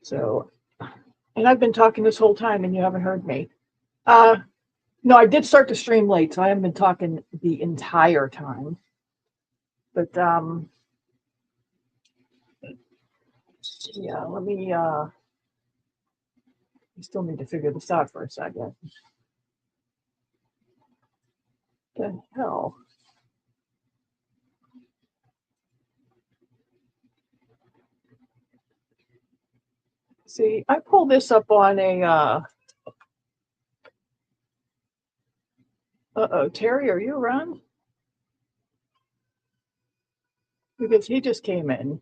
So, and I've been talking this whole time and you haven't heard me. No, I did start the stream late, so I haven't been talking the entire time. But yeah, let me I still need to figure this out for a second. The hell? See, I pulled this up on a uh-oh, Terry, are you around? Because he just came in.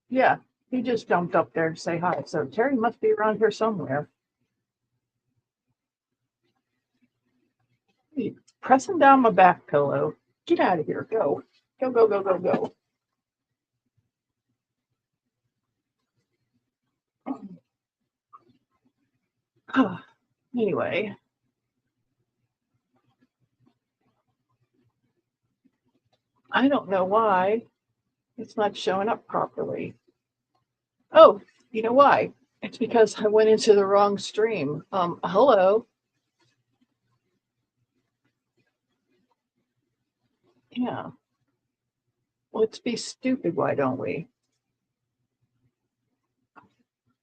Yeah, he just jumped up there to say hi. So Terry must be around here somewhere. He's pressing down my back pillow. Get out of here. Go. Go, go, go, go, go. Anyway. I don't know why it's not showing up properly. Oh, you know why? It's because I went into the wrong stream. Hello. Yeah. Let's be stupid, why don't we?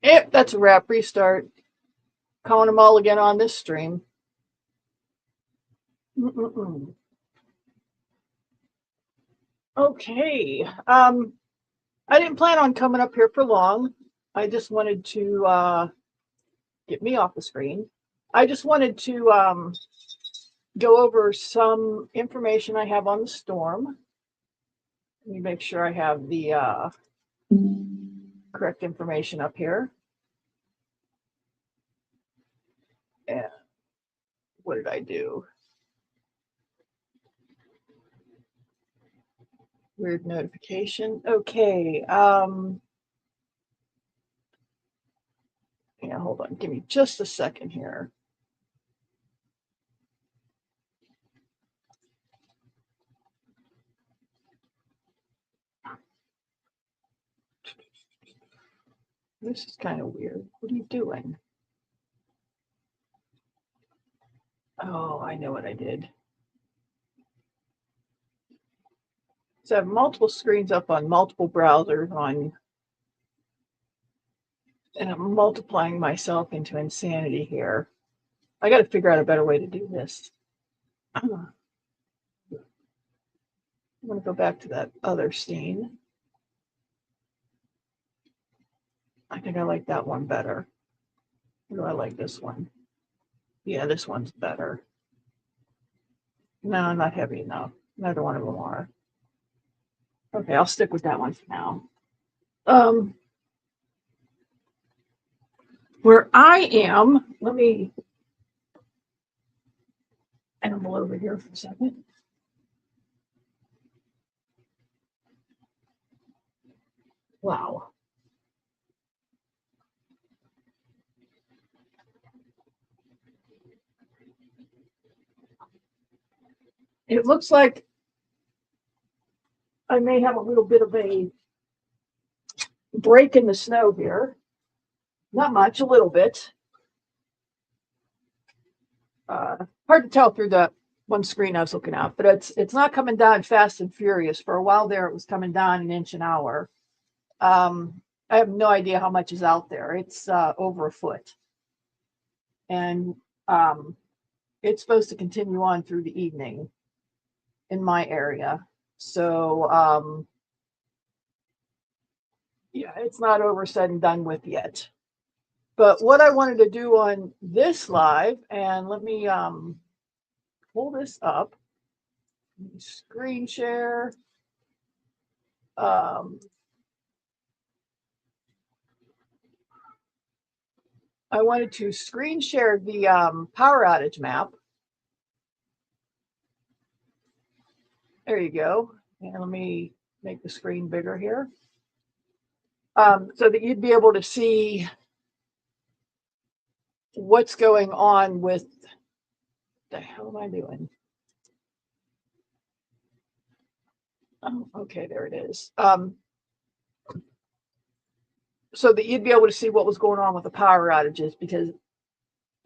Yep, that's a wrap. Restart. Calling them all again on this stream. Okay. I didn't plan on coming up here for long. I just wanted to get me off the screen. I just wanted to go over some information I have on the storm. Let me make sure I have the correct information up here. And what did I do? Weird notification. Okay. Yeah, hold on. Give me just a second here. This is kind of weird. What are you doing? Oh, I know what I did. So I have multiple screens up on multiple browsers and I'm multiplying myself into insanity here. I got to figure out a better way to do this. I'm going to go back to that other scene. I think I like that one better. Or do I like this one? Yeah, this one's better. No, not heavy enough. Neither one of them are. Okay, I'll stick with that one for now. Where I am, let me animal over here for a second. Wow. It looks like I may have a little bit of a break in the snow here. Not much, a little bit. Hard to tell through the one screen I was looking at, but it's not coming down fast and furious. For a while there, it was coming down an inch an hour. I have no idea how much is out there. It's over a foot. And it's supposed to continue on through the evening in my area. So, yeah, it's not over said and done with yet. But what I wanted to do on this live, and let me pull this up, screen share. I wanted to screen share the power outage map. There you go. And let me make the screen bigger here. So that you'd be able to see what's going on with, the hell am I doing? Oh, okay, there it is. So that you'd be able to see what was going on with the power outages, because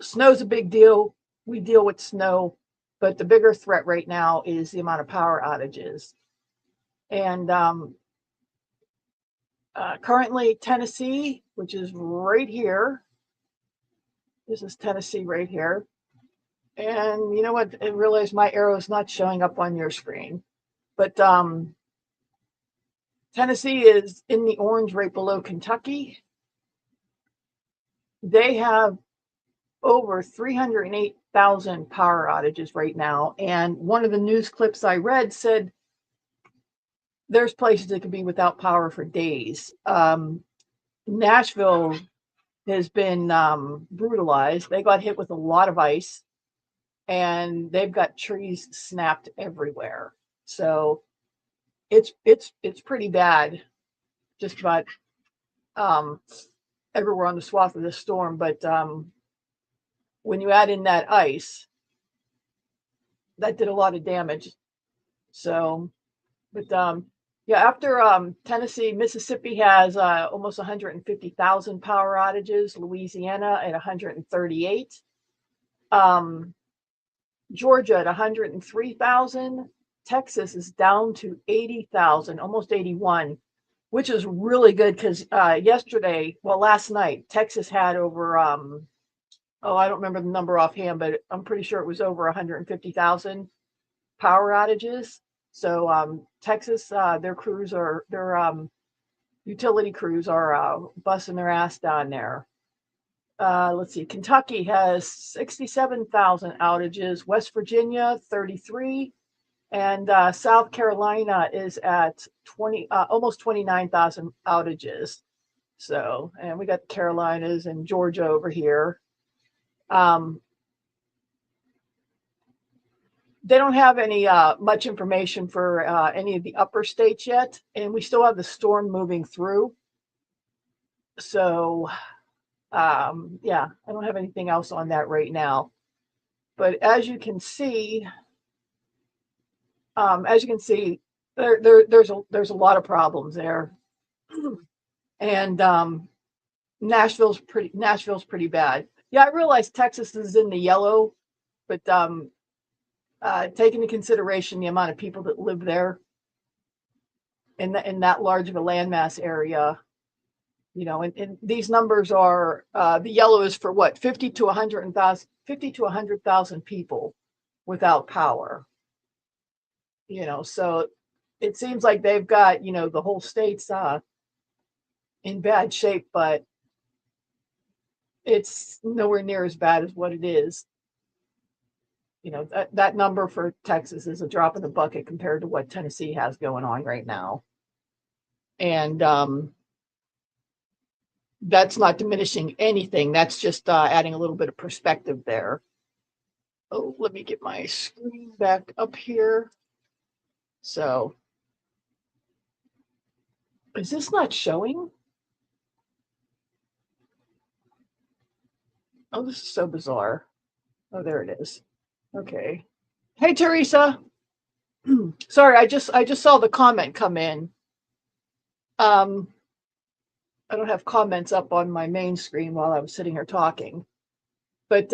snow's a big deal. We deal with snow, but the bigger threat right now is the amount of power outages. And currently Tennessee, which is right here. This is Tennessee right here. And you know what? I realize my arrow is not showing up on your screen, but Tennessee is in the orange right below Kentucky. They have over 308,000 power outages right now. And one of the news clips I read said there's places that could be without power for days. Nashville has been brutalized. They got hit with a lot of ice, and they've got trees snapped everywhere. So it's pretty bad, just about everywhere on the swath of this storm. But when you add in that ice, that did a lot of damage. So, but yeah, after Tennessee, Mississippi has almost 150,000 power outages. Louisiana at 138. Georgia at 103,000. Texas is down to 80,000, almost 81, which is really good because last night, Texas had over, I don't remember the number offhand, but I'm pretty sure it was over 150,000 power outages. So Texas, their utility crews are busting their ass down there. Let's see, Kentucky has 67,000 outages, West Virginia 33, and South Carolina is at almost 29,000 outages. So, and we got the Carolinas and Georgia over here. They don't have any much information for any of the upper states yet, and we still have the storm moving through. So, yeah, I don't have anything else on that right now. But as you can see, there's a lot of problems there, and Nashville's pretty bad. Yeah, I realize Texas is in the yellow, but take into consideration the amount of people that live there in that large of a landmass area, you know, and these numbers are the yellow is for what, 50 to 100,000 people without power, you know. So it seems like they've got, you know, the whole state's in bad shape, but it's nowhere near as bad as what it is. You know, that number for Texas is a drop in the bucket compared to what Tennessee has going on right now. And that's not diminishing anything. That's just adding a little bit of perspective there. Oh, let me get my screen back up here. So, is this not showing? Oh, this is so bizarre. Oh, there it is. Okay. Hey, Teresa. Sorry, I just saw the comment come in. I don't have comments up on my main screen while I was sitting here talking, but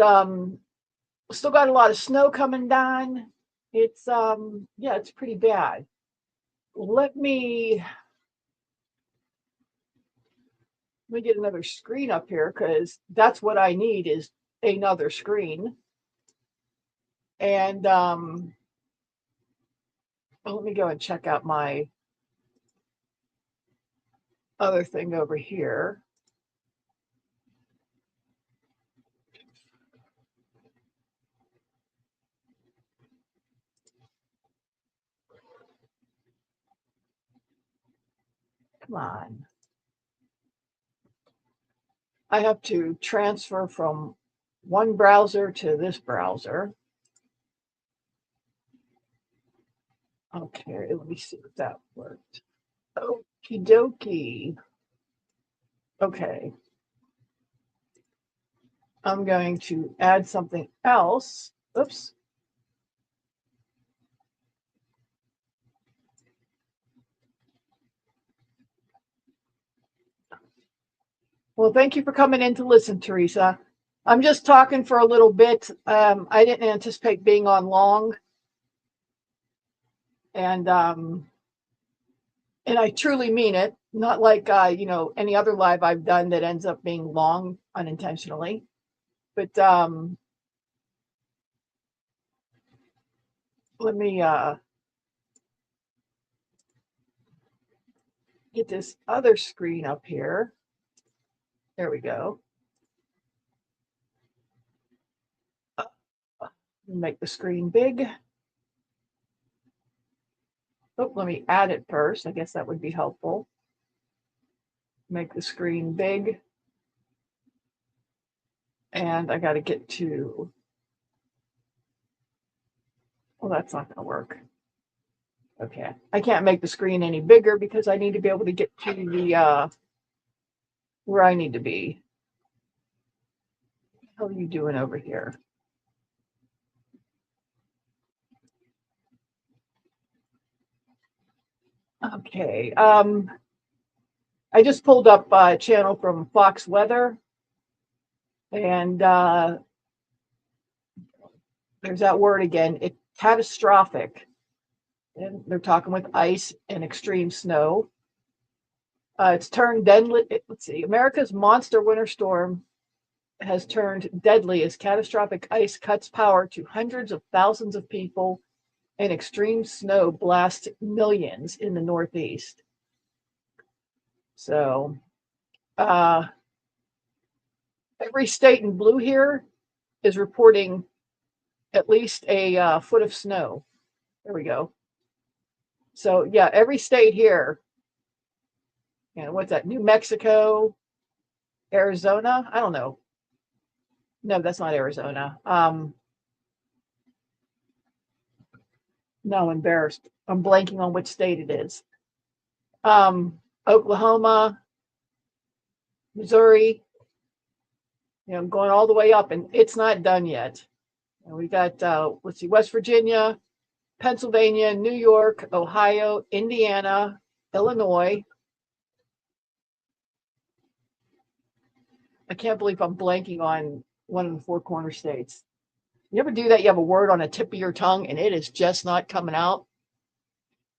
still got a lot of snow coming down. It's yeah, it's pretty bad. Let me get another screen up here, because that's what I need, is another screen. And let me go and check out my other thing over here. Come on. I have to transfer from one browser to this browser. Okay, let me see if that worked. Okie dokie. Okay. I'm going to add something else. Oops. Well, thank you for coming in to listen, Teresa. I'm just talking for a little bit. I didn't anticipate being on long, and I truly mean it. Not like any other live I've done that ends up being long unintentionally. But let me get this other screen up here. There we go. Make the screen big. Oh, let me add it first. I guess that would be helpful. Make the screen big. And I got to get to, well, that's not going to work. Okay. I can't make the screen any bigger because I need to be able to get to the, where I need to be. How are you doing over here? Okay. I just pulled up a channel from Fox Weather, and there's that word again. It's catastrophic. And they're talking with ice and extreme snow. It's turned deadly. Let's see. America's monster winter storm has turned deadly as catastrophic ice cuts power to hundreds of thousands of people and extreme snow blasts millions in the Northeast. So every state in blue here is reporting at least a foot of snow. There we go. So yeah, every state here, what's that? New Mexico, Arizona? I don't know. No, that's not Arizona. No, embarrassed. I'm blanking on which state it is. Oklahoma, Missouri, going all the way up, and it's not done yet. And we got, let's see, West Virginia, Pennsylvania, New York, Ohio, Indiana, Illinois. I can't believe I'm blanking on one of the four corner states. You ever do that? You have a word on the tip of your tongue and it is just not coming out.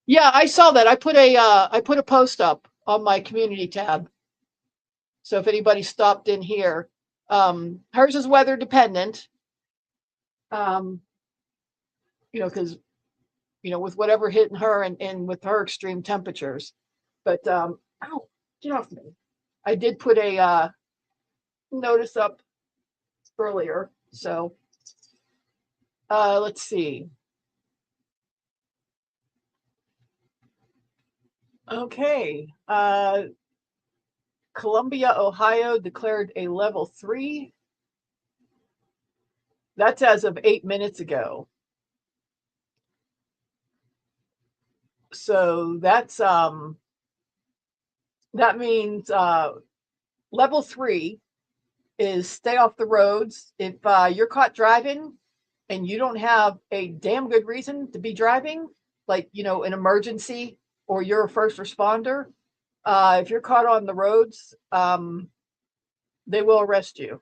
Yeah, I saw that. I put a post up on my community tab. So if anybody stopped in here, hers is weather dependent. Because with whatever hitting her and with her extreme temperatures. But ow, get off me. I did put a notice up earlier. So let's see. Okay. Columbia, Ohio declared a level 3. That's as of 8 minutes ago. So that's that means level 3 is stay off the roads. If you're caught driving and you don't have a damn good reason to be driving, like an emergency or you're a first responder, if you're caught on the roads, they will arrest you.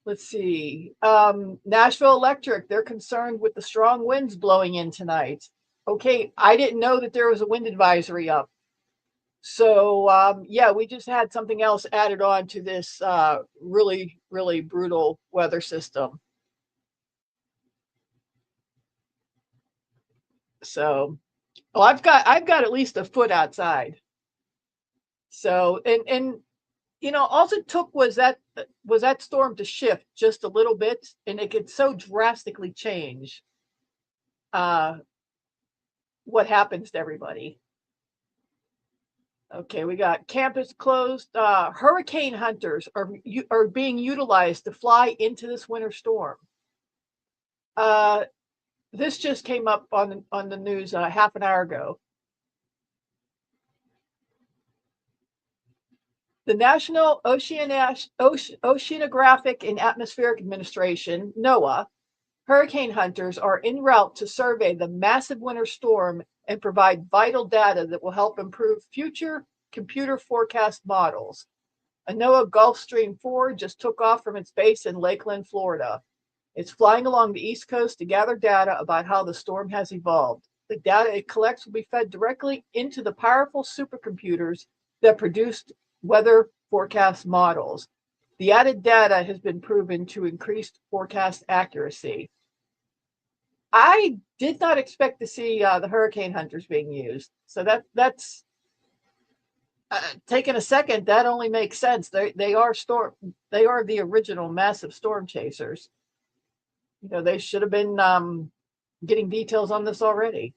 Let's see. Nashville Electric, they're concerned with the strong winds blowing in tonight. Okay, I didn't know that there was a wind advisory up. So, yeah, we just had something else added on to this really, really brutal weather system. So, I've got at least a foot outside. So, and all it took was that storm to shift just a little bit, and it could so drastically change what happens to everybody. Okay, we got campus closed. Hurricane hunters are being utilized to fly into this winter storm. This just came up on the news half an hour ago. The National Oceanographic and Atmospheric Administration, NOAA, hurricane hunters are en route to survey the massive winter storm and provide vital data that will help improve future computer forecast models. A NOAA Gulfstream 4 just took off from its base in Lakeland, Florida. It's flying along the East Coast to gather data about how the storm has evolved. The data it collects will be fed directly into the powerful supercomputers that produced weather forecast models. The added data has been proven to increase forecast accuracy. I did not expect to see the hurricane hunters being used. So that's taking a second. That only makes sense. They are the original massive storm chasers. They should have been getting details on this already.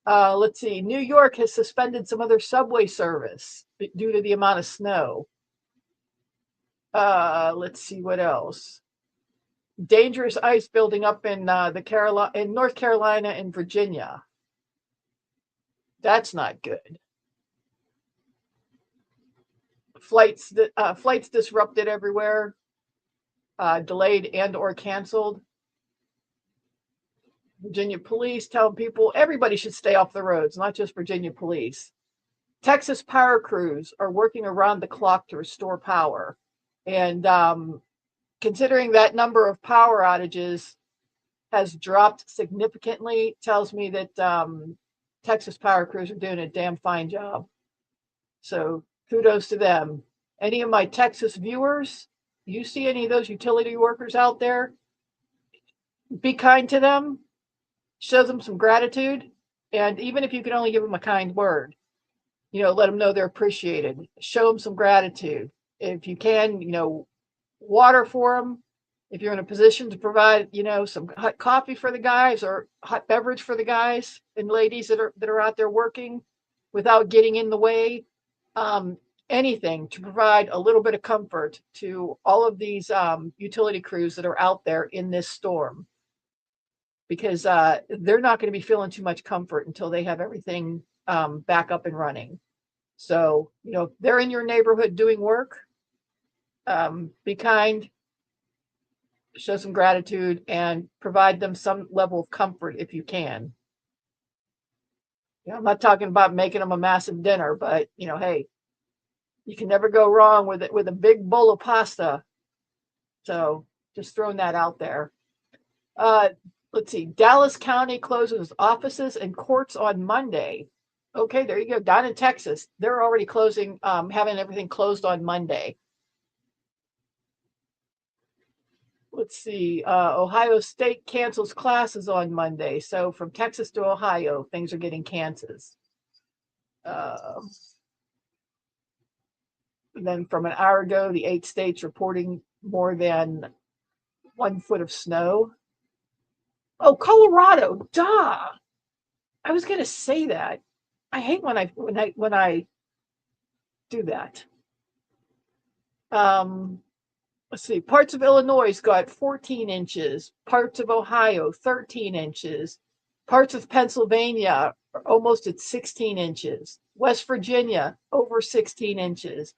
Let's see. New York has suspended some other subway service due to the amount of snow. Let's see what else. Dangerous ice building up in North Carolina and Virginia. That's not good. Flights disrupted everywhere, delayed and or canceled. Virginia police telling people everybody should stay off the roads, not just Virginia police. Texas power crews are working around the clock to restore power. And considering that number of power outages has dropped significantly, tells me that Texas power crews are doing a damn fine job. So kudos to them. Any of my Texas viewers, you see any of those utility workers out there, be kind to them, show them some gratitude. And even if you can only give them a kind word, let them know they're appreciated. Show them some gratitude. If you can, water for them. If you're in a position to provide, some hot coffee for the guys or hot beverage for the guys and ladies that are out there working without getting in the way, anything to provide a little bit of comfort to all of these utility crews that are out there in this storm, because they're not going to be feeling too much comfort until they have everything back up and running. So, if they're in your neighborhood doing work, be kind, show some gratitude, and provide them some level of comfort if you can. I'm not talking about making them a massive dinner, but hey, you can never go wrong with a big bowl of pasta. So just throwing that out there. Let's see. Dallas County closes offices and courts on Monday. Okay, there you go. Down in Texas, they're already closing, having everything closed on Monday. Let's see. Ohio State cancels classes on Monday. So from Texas to Ohio, things are getting canceled. Then from an hour ago, the 8 states reporting more than 1 foot of snow. Oh, Colorado, duh. I was going to say that. I hate when I do that. Let's see. Parts of Illinois got 14 inches. Parts of Ohio, 13 inches. Parts of Pennsylvania are almost at 16 inches. West Virginia, over 16 inches.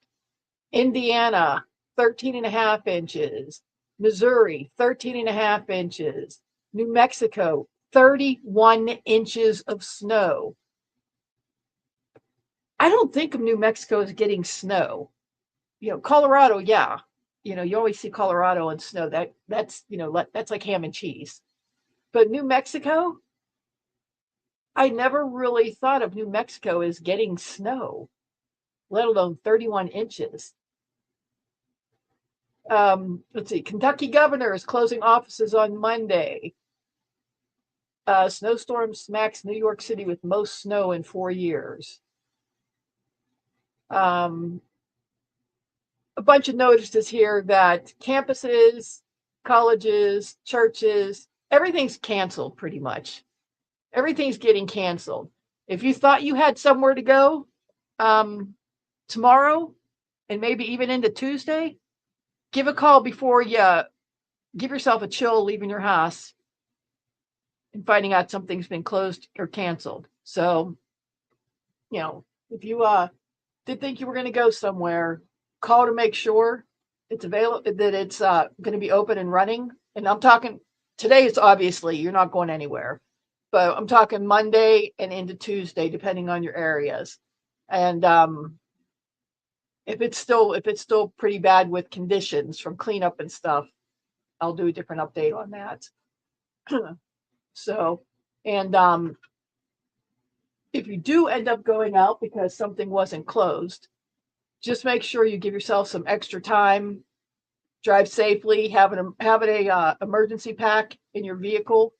Indiana, 13.5 inches. Missouri, 13.5 inches. New Mexico, 31 inches of snow. I don't think of New Mexico as getting snow. Colorado, yeah. You always see Colorado and snow. That's like ham and cheese. But New Mexico, I never really thought of New Mexico as getting snow, let alone 31 inches. Let's see. Kentucky governor is closing offices on Monday. Snowstorm smacks New York City with most snow in 4 years. A bunch of notices here that campuses, colleges, churches, everything's canceled pretty much. Everything's getting canceled. If you thought you had somewhere to go tomorrow and maybe even into Tuesday, give a call before you give yourself a chill leaving your house and finding out something's been closed or canceled. So, if you did think you were going to go somewhere, call to make sure it's available, that it's going to be open and running. And I'm talking today, it's obviously you're not going anywhere, but I'm talking Monday and into Tuesday, depending on your areas. And if it's still pretty bad with conditions from cleanup and stuff, I'll do a different update on that. So, and if you do end up going out because something wasn't closed, just make sure you give yourself some extra time. Drive safely. Have an emergency pack in your vehicle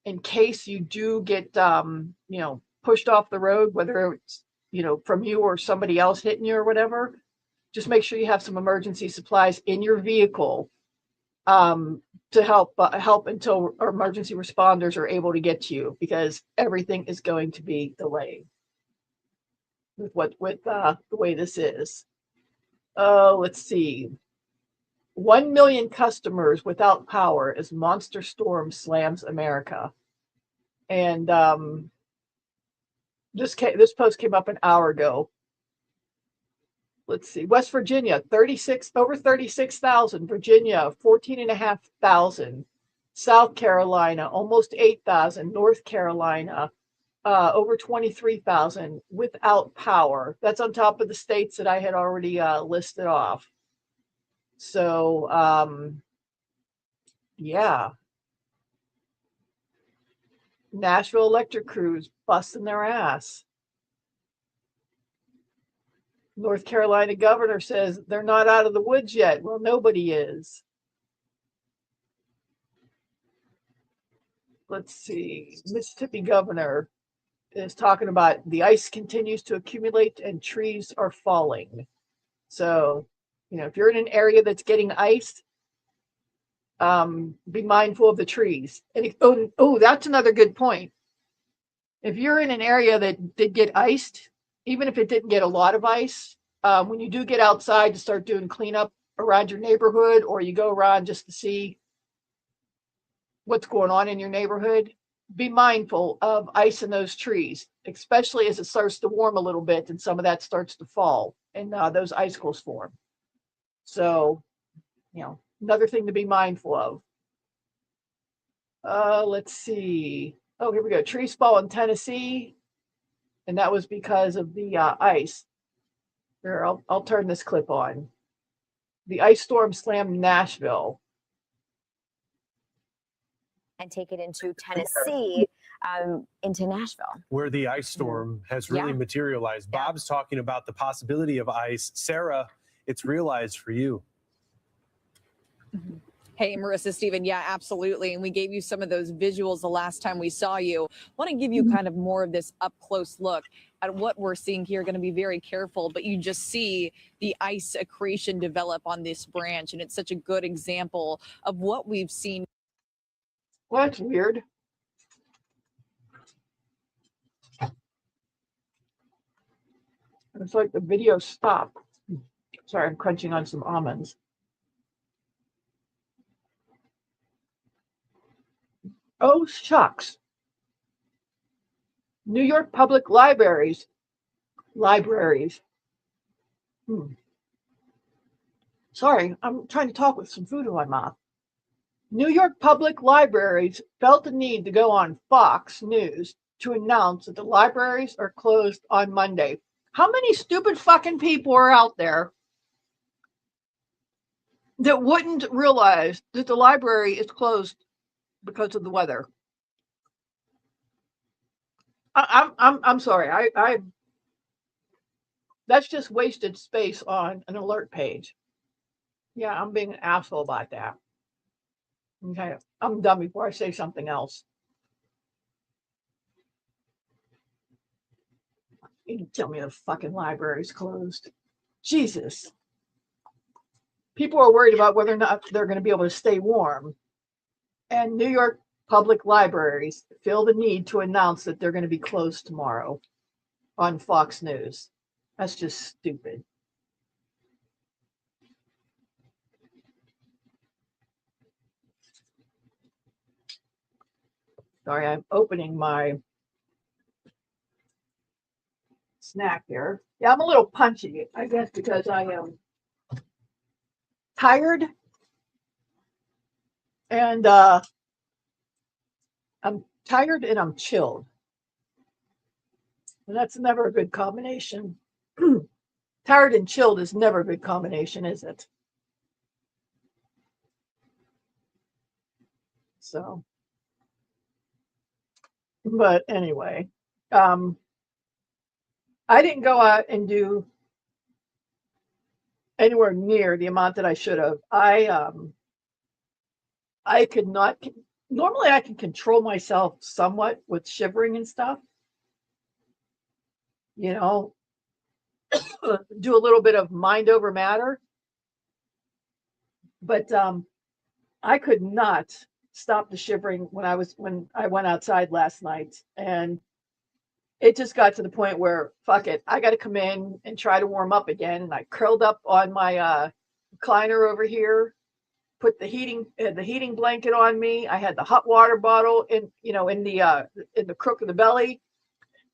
in case you do get pushed off the road, whether it's from you or somebody else hitting you or whatever. Just make sure you have some emergency supplies in your vehicle to help until emergency responders are able to get to you, because everything is going to be delayed with the way this is. Let's see. 1 million customers without power as monster storm slams America. And this post came up an hour ago. Let's see. West Virginia, over 36,000. Virginia, 14,500. South Carolina, almost 8,000. North Carolina, over 23,000 without power. That's on top of the states that I had already listed off. So, yeah. Nashville electric crews busting their ass. North Carolina governor says they're not out of the woods yet. Well, nobody is. Let's see. Mississippi governor is talking about the ice continues to accumulate and trees are falling. So, if you're in an area that's getting iced, be mindful of the trees. And that's another good point. If you're in an area that did get iced, even if it didn't get a lot of ice, when you do get outside to start doing cleanup around your neighborhood, or you go around just to see what's going on in your neighborhood, be mindful of ice in those trees, especially as it starts to warm a little bit and some of that starts to fall and those icicles form. So, another thing to be mindful of. Let's see. Oh, here we go. Trees fall in Tennessee, and that was because of the ice. Here, I'll turn this clip on. The ice storm slammed Nashville. And take it into Tennessee, into Nashville, where the ice storm has really materialized. Bob's talking about the possibility of ice. Sarah, it's realized for you. Hey, Marissa, Stephen. Yeah, absolutely. And we gave you some of those visuals the last time we saw you. I want to give you kind of more of this up close look at what we're seeing here. Going to be very careful, but you just see the ice accretion develop on this branch. And it's such a good example of what we've seen. Well, that's weird. It's like the video stopped. Sorry, I'm crunching on some almonds. Oh, shucks. New York Public Libraries. Sorry, I'm trying to talk with some food in my mouth. New York Public Libraries felt the need to go on Fox News to announce that the libraries are closed on Monday. How many stupid fucking people are out there that wouldn't realize that the library is closed because of the weather? I'm sorry. I that's just wasted space on an alert page. Yeah, I'm being an asshole about that. Okay, I'm done before I say something else. You can tell me the fucking library's closed. Jesus. People are worried about whether or not they're going to be able to stay warm. And New York Public Libraries feel the need to announce that they're going to be closed tomorrow on Fox News. That's just stupid. Sorry, I'm opening my snack here. Yeah, I'm a little punchy, I guess, because I am tired and I'm tired and I'm chilled. And that's never a good combination. Tired and chilled is never a good combination, is it? So, but anyway, I didn't go out and do anywhere near the amount that I should have. I could not. Normally, I can control myself somewhat with shivering and stuff. You know, do a little bit of mind over matter, but I could not stop the shivering when I went outside last night, and it just got to the point where fuck it, I got to come in and try to warm up again. And I curled up on my recliner over here, put the heating blanket on me. I had the hot water bottle in the crook of the belly,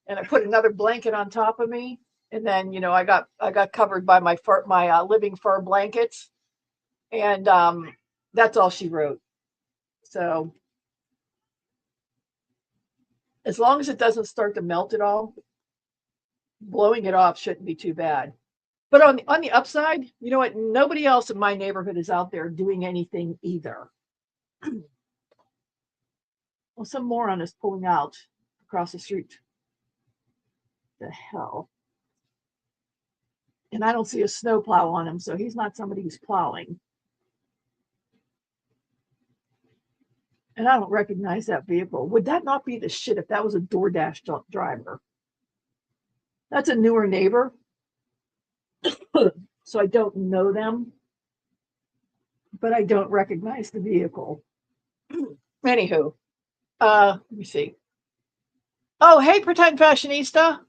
and I put another blanket on top of me. And then I got covered by my living fur blankets, and that's all she wrote. So as long as it doesn't start to melt at all, blowing it off shouldn't be too bad. But on the upside, you know what? Nobody else in my neighborhood is out there doing anything either. Well, some moron is pulling out across the street. The hell? And I don't see a snowplow on him, so he's not somebody who's plowing. And I don't recognize that vehicle. Would that not be the shit if that was a DoorDash driver? That's a newer neighbor. So I don't know them, but I don't recognize the vehicle. Anywho, let me see. Oh, hey, pretend fashionista.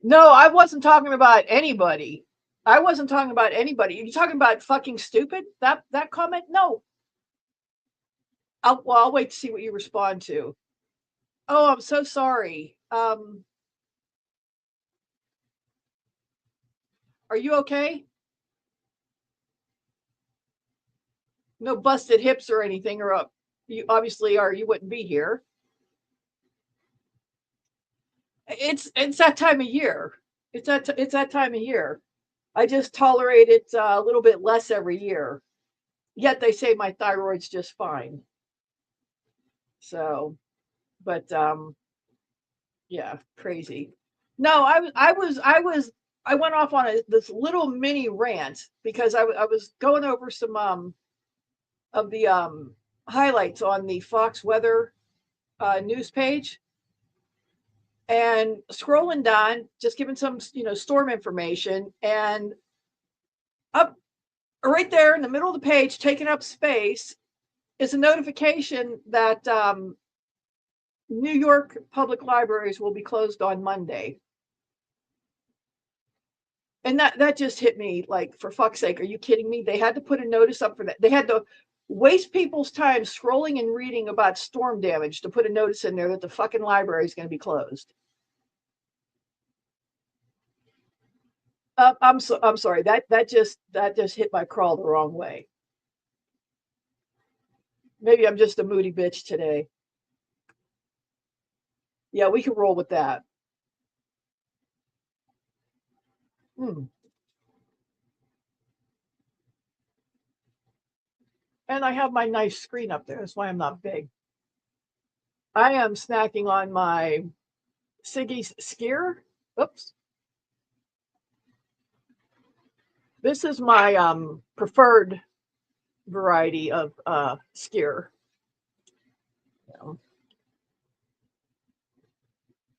No, I wasn't talking about anybody. I wasn't talking about anybody. You're talking about fucking stupid? That comment? No. I'll wait to see what you respond to. Oh, I'm so sorry. Are you okay? No busted hips or anything, or you obviously are. You wouldn't be here. It's that time of year. It's that time of year. I just tolerate it a little bit less every year. Yet they say my thyroid's just fine. So, but yeah, crazy. No, I went off on this little mini rant because I was going over some of the highlights on the Fox weather news page, and scrolling down, just giving some storm information, and up right there in the middle of the page, taking up space, is a notification that New York public libraries will be closed on Monday. And that just hit me like, for fuck's sake, are you kidding me? They had to put a notice up for that. They had to waste people's time scrolling and reading about storm damage to put a notice in there that the fucking library is going to be closed. I'm sorry. That just hit my crawl the wrong way. Maybe I'm just a moody bitch today. Yeah, we can roll with that. And I have my nice screen up there. That's why I'm not big. I am snacking on my Siggy's Skier. Oops. This is my preferred variety of Skier.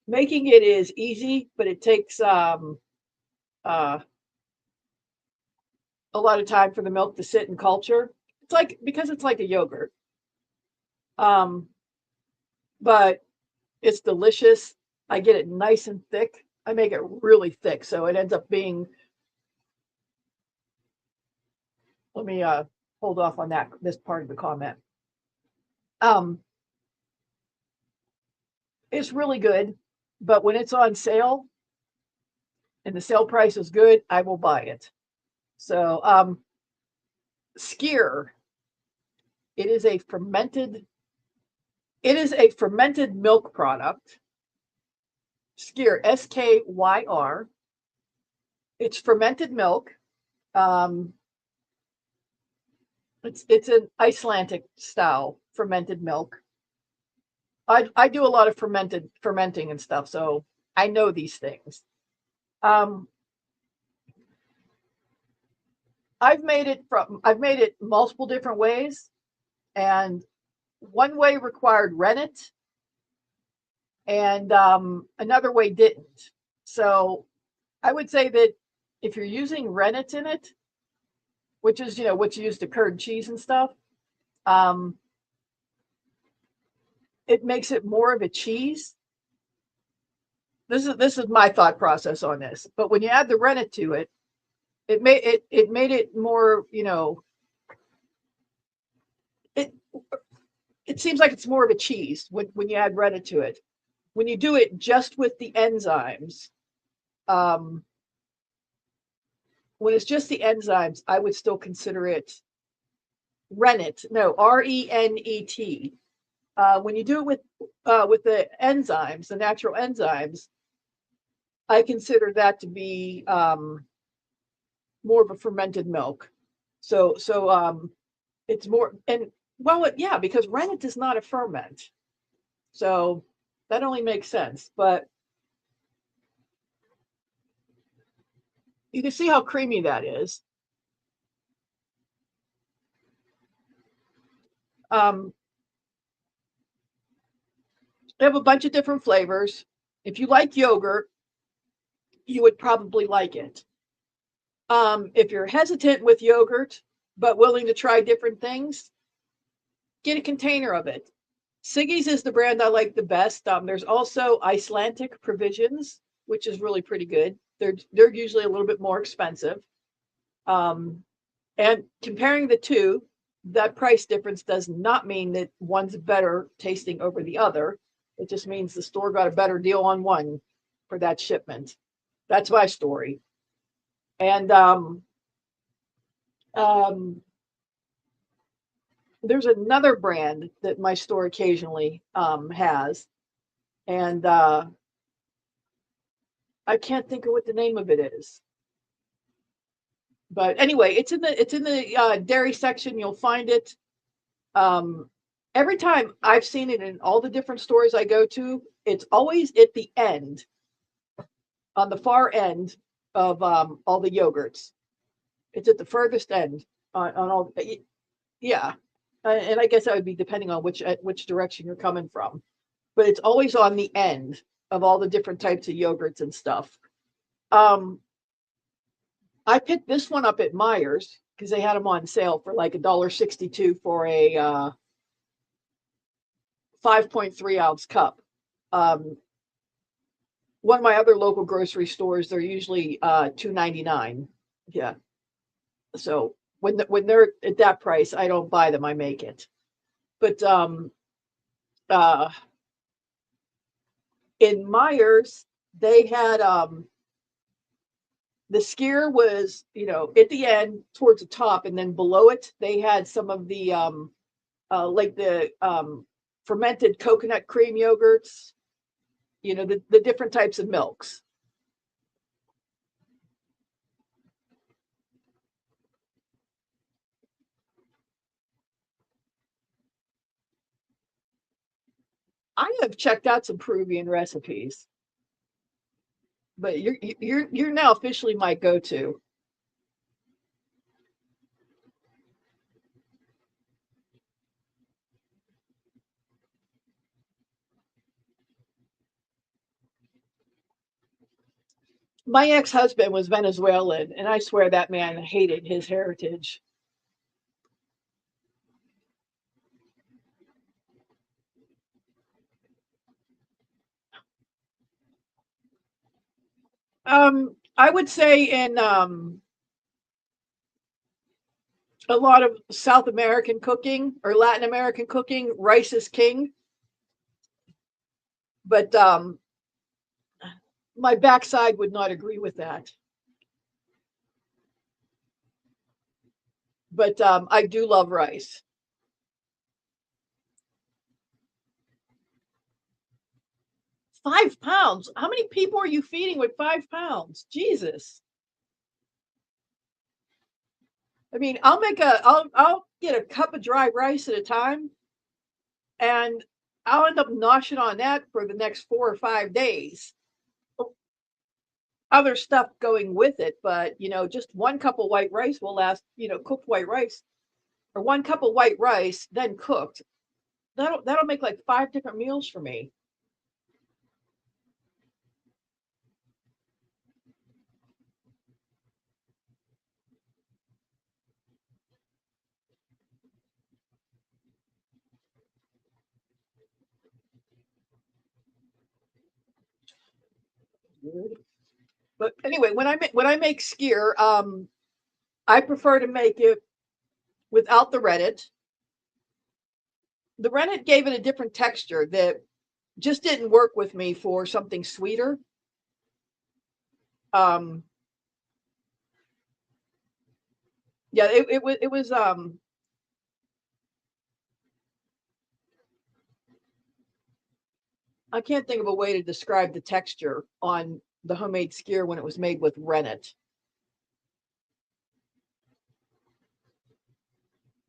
Making it is easy, but it takes a lot of time for the milk to sit and culture. Because it's like a yogurt. But it's delicious. I get it nice and thick. I make it really thick, so it ends up being. Let me hold off on this part of the comment. It's really good, but when it's on sale and the sale price is good, I will buy it. So Skier, it is a fermented It is a fermented milk product. Skyr, Skyr. It's fermented milk. It's an Icelandic style fermented milk. I do a lot of fermenting and stuff, so I know these things. I've made it multiple different ways, and one way required rennet, and another way didn't. So I would say that if you're using rennet in it, which is what's used to curd cheese and stuff, it makes it more of a cheese. This is my thought process on this. But when you add the rennet to it, it made it more, it seems like it's more of a cheese when you add rennet to it. When you do it just with the enzymes, when it's just the enzymes, I would still consider it rennet. No, RENET. When you do it with the enzymes, the natural enzymes, I consider that to be more of a fermented milk. So it's more, and well, yeah, because rennet is not a ferment, so that only makes sense. But you can see how creamy that is. They have a bunch of different flavors. If you like yogurt, you would probably like it. If you're hesitant with yogurt, but willing to try different things, get a container of it. Siggy's is the brand I like the best. There's also Icelandic Provisions, which is really pretty good. They're usually a little bit more expensive. And comparing the two, that price difference does not mean that one's better tasting over the other. It just means the store got a better deal on one for that shipment. That's my story. And there's another brand that my store occasionally has, and I can't think of what the name of it is. But anyway, it's in the dairy section. You'll find it. Every time I've seen it in all the different stores I go to, it's always at the end, on the far end of all the yogurts. It's at the furthest end on all. Yeah, and I guess that would be depending on which direction you're coming from, but it's always on the end of all the different types of yogurts and stuff. I picked this one up at Meijer's because they had them on sale for like $1.62 for a 5.3 ounce cup. One of my other local grocery stores, they're usually $2.99. Yeah. So when they're at that price, I don't buy them, I make it. But in Meijer's, they had the Skyr was, at the end towards the top, and then below it, they had some of the like the fermented coconut cream yogurts, the different types of milks. I have checked out some Peruvian recipes, but you're now officially my go-to. My ex-husband was Venezuelan, and I swear that man hated his heritage. I would say in a lot of South American cooking or Latin American cooking, rice is king. But my backside would not agree with that. But I do love rice. 5 pounds. How many people are you feeding with 5 pounds? Jesus. I mean, I'll get a cup of dry rice at a time, and I'll end up noshing on that for the next 4 or 5 days. Other stuff going with it, but just 1 cup of white rice will last, cooked white rice, or 1 cup of white rice, then cooked. That'll make like 5 different meals for me. But anyway, when I make skyr, I prefer to make it without the rennet. The rennet gave it a different texture that just didn't work with me for something sweeter. Yeah, it was I can't think of a way to describe the texture on the homemade skyr when it was made with rennet.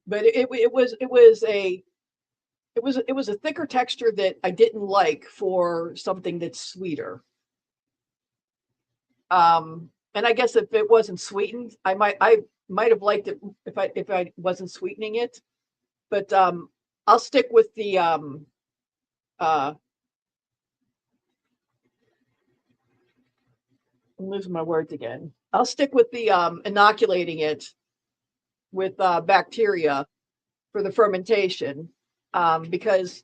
But it was a thicker texture that I didn't like for something that's sweeter. And I guess if it wasn't sweetened, I might have liked it if I wasn't sweetening it. But I'll stick with the I'm losing my words again. I'll stick with the inoculating it with bacteria for the fermentation, because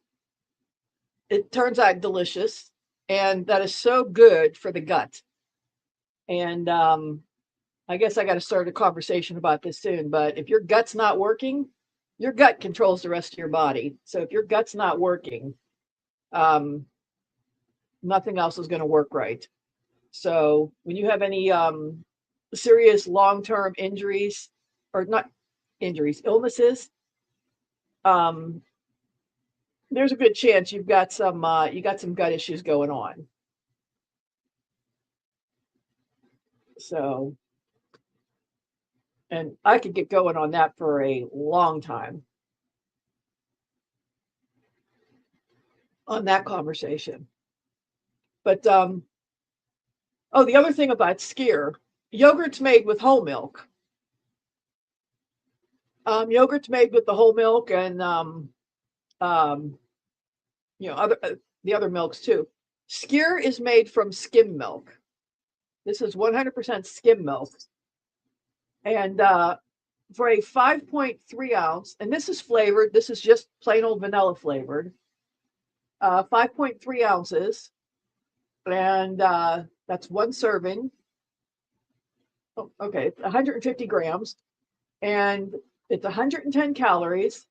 it turns out delicious, and that is so good for the gut. And I guess I got to start a conversation about this soon, but if your gut's not working, your gut controls the rest of your body. So if your gut's not working, nothing else is going to work right. So when you have any serious long-term injuries, or not injuries, illnesses, there's a good chance you got some gut issues going on. So, and I could get going on that for a long time on that conversation. But the other thing about skyr, yogurt's made with whole milk. Yogurt's made with the whole milk, and the other milks too. Skyr is made from skim milk. This is 100% skim milk, and for a 5.3 ounce, and this is flavored. This is just plain old vanilla flavored. 5.3 ounces, and that's 1 serving. Oh, okay, 150 grams, and it's 110 calories,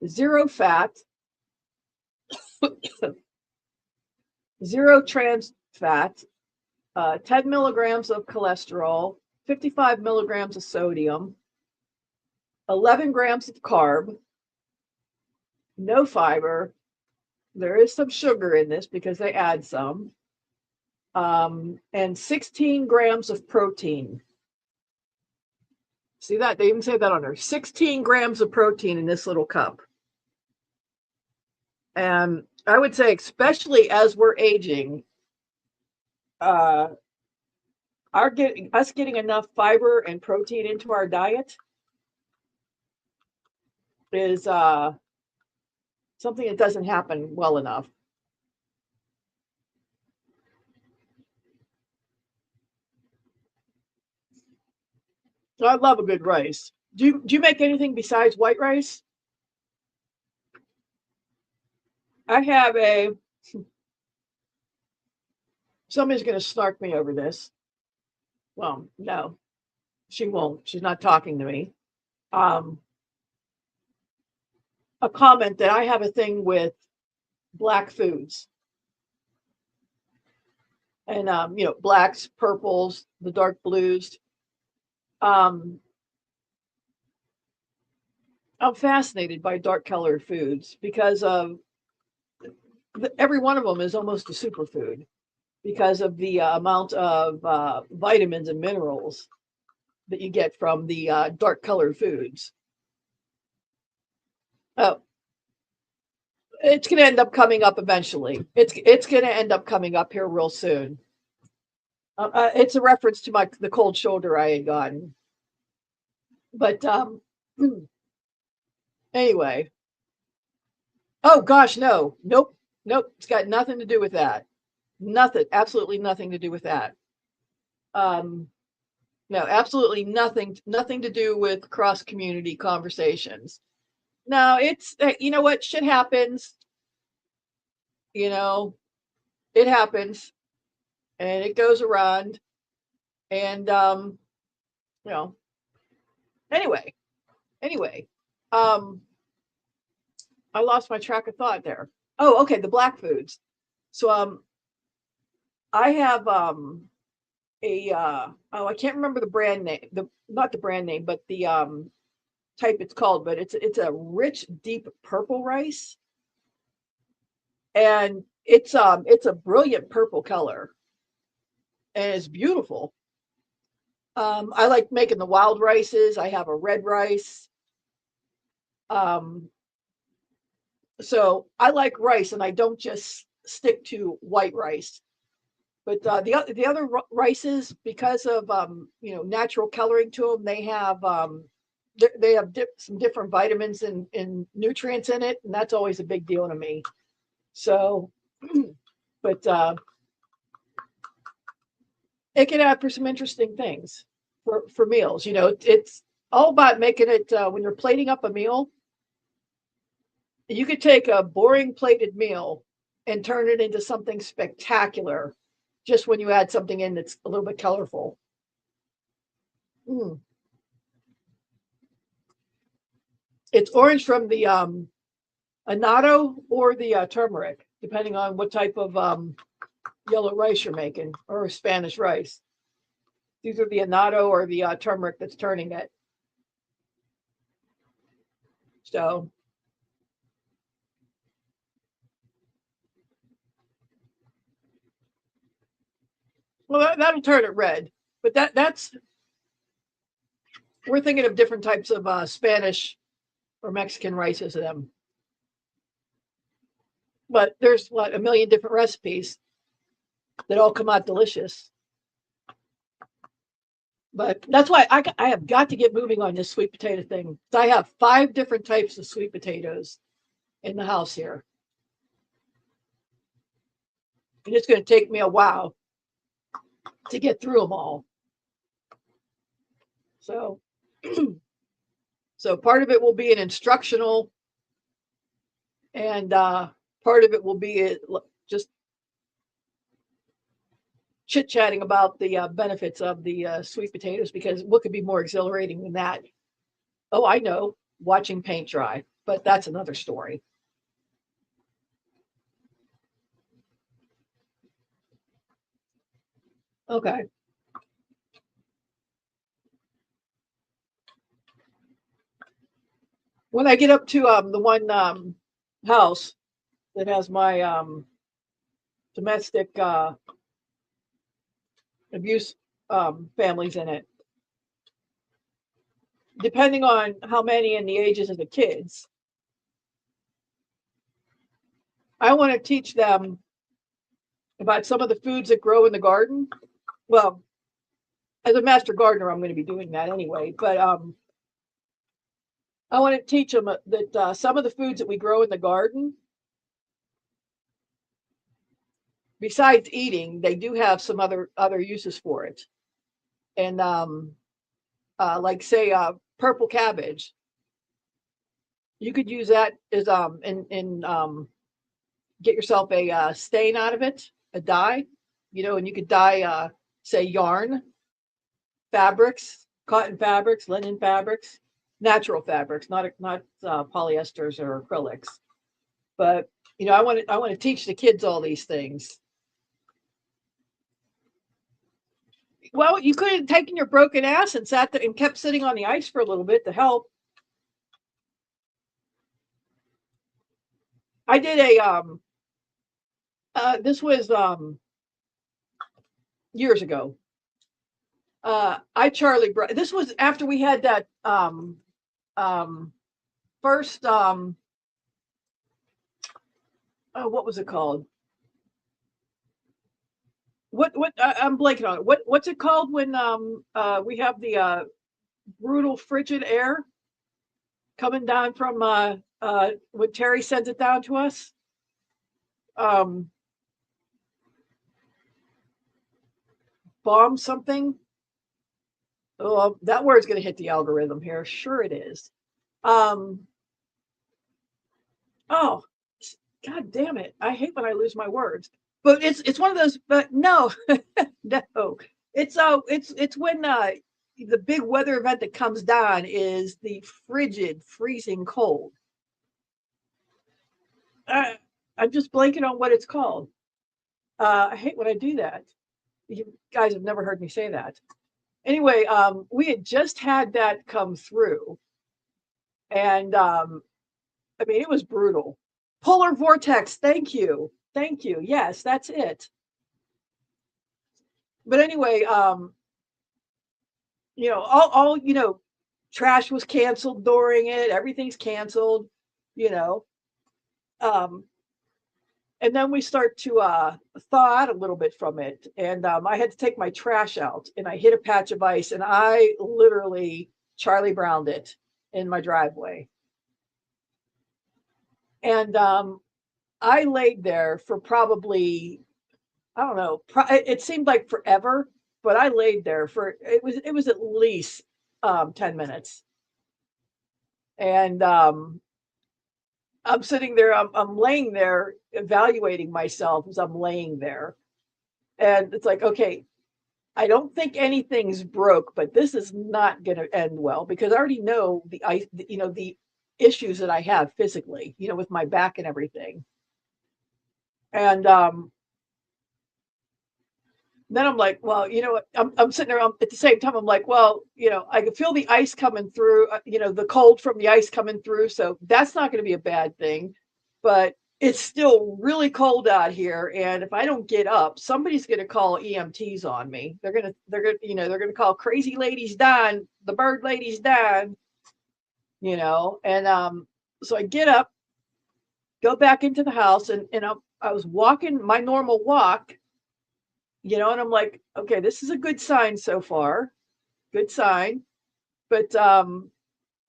0 fat, 0 trans fat, 10 milligrams of cholesterol, 55 milligrams of sodium, 11 grams of carb, no fiber. There is some sugar in this because they add some, and 16 grams of protein. See that? They even say that on there. 16 grams of protein in this little cup. And I would say, especially as we're aging, us getting enough fiber and protein into our diet is something that doesn't happen well enough. So I love a good rice. Do you make anything besides white rice? I have somebody's going to snark me over this. Well, no, she won't. She's not talking to me. A comment that I have a thing with black foods. And, blacks, purples, the dark blues. I'm fascinated by dark colored foods because of every one of them is almost a superfood because of the amount of vitamins and minerals that you get from the dark colored foods. Oh, it's going to end up coming up eventually. It's going to end up coming up here real soon. It's a reference to the cold shoulder I had gotten. But anyway. Oh gosh, no. Nope. It's got nothing to do with that. Nothing. Absolutely nothing to do with that. No, absolutely nothing to do with cross community conversations. No, it's you know what, shit happens. You know, it happens and it goes around and you know, anyway, I lost my track of thought there. Oh, okay, the black foods. So I have I can't remember the brand name, not the brand name, but the type it's called, but it's a rich deep purple rice, and it's a brilliant purple color and it's beautiful. I like making the wild rices. I have a red rice. So I like rice, and I don't just stick to white rice. But the other rices, because of natural coloring to them, they have some different vitamins and nutrients in it, and that's always a big deal to me. So, but it can add for some interesting things for meals. It's all about making it when you're plating up a meal. You could take a boring plated meal and turn it into something spectacular just when you add something in that's a little bit colorful. It's orange from the annatto or the turmeric, depending on what type of yellow rice you're making, or Spanish rice. These are the annatto or the turmeric that's turning it. So, well, that'll turn it red, but we're thinking of different types of Spanish or Mexican rices of them. But there's a million different recipes that all come out delicious. But that's why I have got to get moving on this sweet potato thing. I have 5 different types of sweet potatoes in the house here. And it's going to take me a while to get through them all. So, so part of it will be an instructional, and part of it will be just chit-chatting about the benefits of the sweet potatoes, because what could be more exhilarating than that? Oh, I know, watching paint dry, but that's another story. Okay. When I get up to the one house that has my domestic abuse families in it, depending on how many and the ages of the kids, I want to teach them about some of the foods that grow in the garden. Well, as a master gardener, I'm going to be doing that anyway, but I want to teach them that some of the foods that we grow in the garden, besides eating, they do have some other uses for it. And like say purple cabbage, you could use that as get yourself a stain out of it, a dye, and you could dye say yarn, fabrics, cotton fabrics, linen fabrics, natural fabrics, not polyesters or acrylics. But I want to teach the kids all these things. Well, you could have taken your broken ass and sat there and kept sitting on the ice for a little bit to help. I did This was years ago. This was after we had that first what was it called? I'm blanking on it. What's it called when we have the brutal frigid air coming down from when Terry sends it down to us? Bomb something. Oh, that word's going to hit the algorithm here. Sure it is. Oh, God damn it. I hate when I lose my words. But it's one of those, but no, no. It's when the big weather event that comes down is the frigid, freezing cold. I'm just blanking on what it's called. I hate when I do that. You guys have never heard me say that. Anyway, we had just had that come through, and I mean, it was brutal. Polar vortex. Thank you. Thank you. Yes, that's it. But anyway, all trash was canceled during it. Everything's canceled, you know. And then we start to thaw out a little bit from it. And I had to take my trash out, and I hit a patch of ice, and I literally Charlie Browned it in my driveway. And I laid there for probably, I don't know, it seemed like forever, but I laid there for it was at least 10 minutes. And I'm sitting there, I'm laying there evaluating myself as I'm laying there. And it's like, okay, I don't think anything's broke, but this is not going to end well because I already know the issues that I have physically, with my back and everything. And then I'm like, well, you know what? I'm sitting there at the same time. I'm like, well, I can feel the ice coming through, the cold from the ice coming through. So that's not going to be a bad thing. But it's still really cold out here. And if I don't get up, somebody's going to call EMTs on me. They're going to call crazy ladies down, the bird ladies down, And so I get up, go back into the house, and I was walking my normal walk. And I'm like, okay, this is a good sign so far. Good sign. But I'm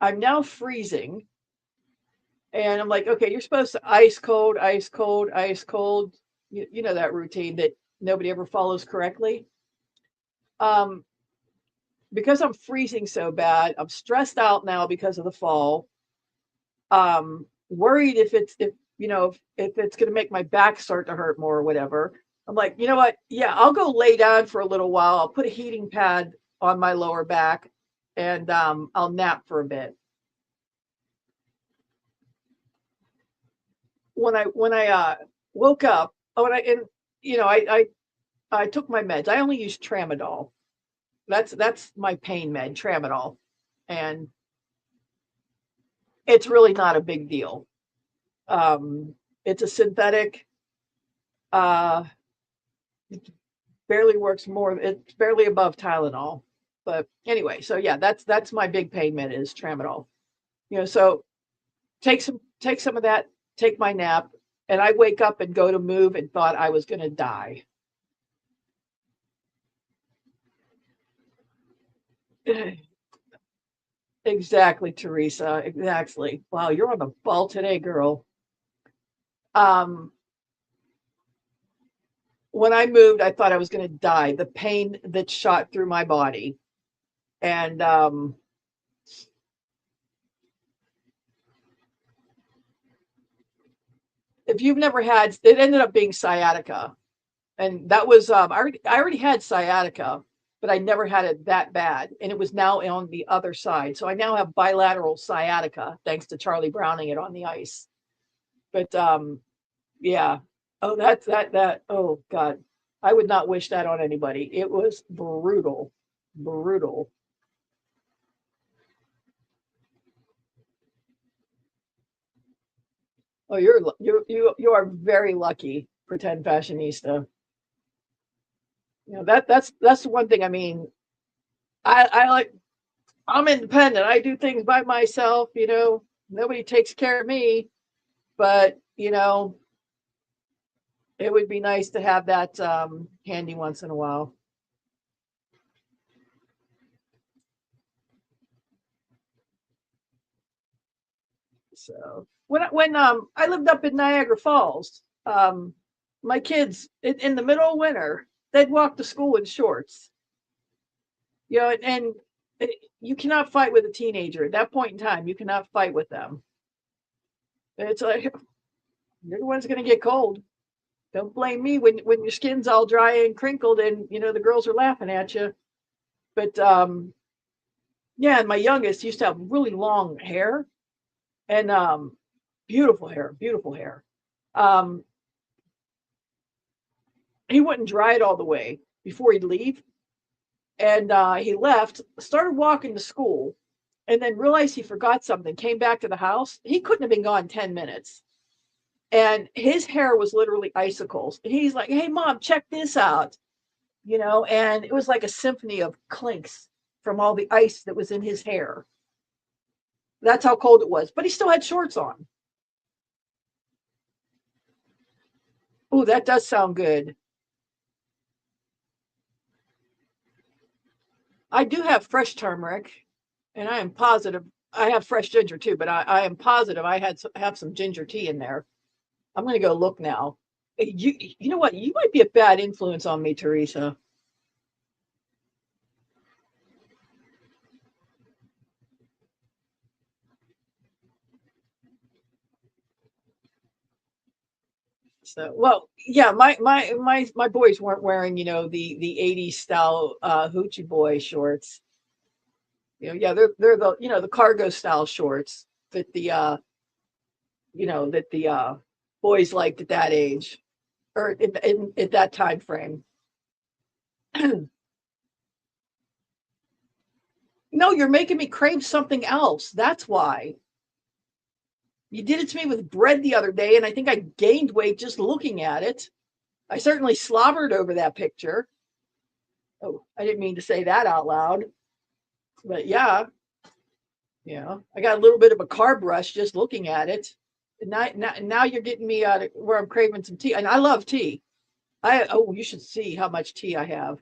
now freezing. And I'm like, okay, you're supposed to ice cold, ice cold, ice cold. You know that routine that nobody ever follows correctly. Because I'm freezing so bad, I'm stressed out now because of the fall. Worried if it's going to make my back start to hurt more or whatever. I'm like, you know what? Yeah, I'll go lay down for a little while. I'll put a heating pad on my lower back, and I'll nap for a bit. When I woke up, I took my meds. I only use Tramadol. That's my pain med, Tramadol, and it's really not a big deal. It's a synthetic. It barely works more. It's barely above Tylenol. But anyway, so yeah, that's my big pain med is Tramadol. So take some of that, take my nap, and I wake up and go to move and thought I was going to die. Exactly, Teresa. Exactly. Wow, you're on the ball today, girl. When I moved, I thought I was going to die. The pain that shot through my body. And if you've never had, it ended up being sciatica. And that was, I already had sciatica, but I never had it that bad. And it was now on the other side. So I now have bilateral sciatica, thanks to Charlie Browning it on the ice. But yeah. Oh, that. Oh, God. I would not wish that on anybody. It was brutal. Brutal. Oh, you are very lucky. pretend fashionista. You know, that's the one thing. I mean, I like, I'm independent. I do things by myself, you know, nobody takes care of me. But, you know, it would be nice to have that handy once in a while. So when I lived up in Niagara Falls, my kids in the middle of winter, they'd walk to school in shorts. You know, and you cannot fight with a teenager at that point in time. You cannot fight with them. It's like you're the one's going to get cold. Don't blame me when your skin's all dry and crinkled, and you know the girls are laughing at you. But yeah, and my youngest used to have really long hair, and beautiful hair, beautiful hair. Um, he wouldn't dry it all the way before he'd leave, and he left, started walking to school, and then realized he forgot something. Came back to the house. He couldn't have been gone 10 minutes. And his hair was literally icicles. And he's like, "Hey, Mom, check this out." You know, and it was like a symphony of clinks from all the ice that was in his hair. That's how cold it was. But he still had shorts on. Oh, that does sound good. I do have fresh turmeric, and I am positive I have fresh ginger too, but I am positive I have some ginger tea in there. I'm going to go look now. You know what? You might be a bad influence on me, Teresa. So, well, yeah, my boys weren't wearing, you know, the 80s style hoochie boy shorts. You know, yeah, they're the, you know, the cargo style shorts that the you know, that the boys liked at that age or in at that time frame. No, you're making me crave something else. That's why. You did it to me with bread the other day, and I think I gained weight just looking at it. I certainly slobbered over that picture. Oh, I didn't mean to say that out loud. But yeah, I got a little bit of a carb rush just looking at it. And now you're getting me out of where I'm craving some tea. And I love tea. You should see how much tea I have.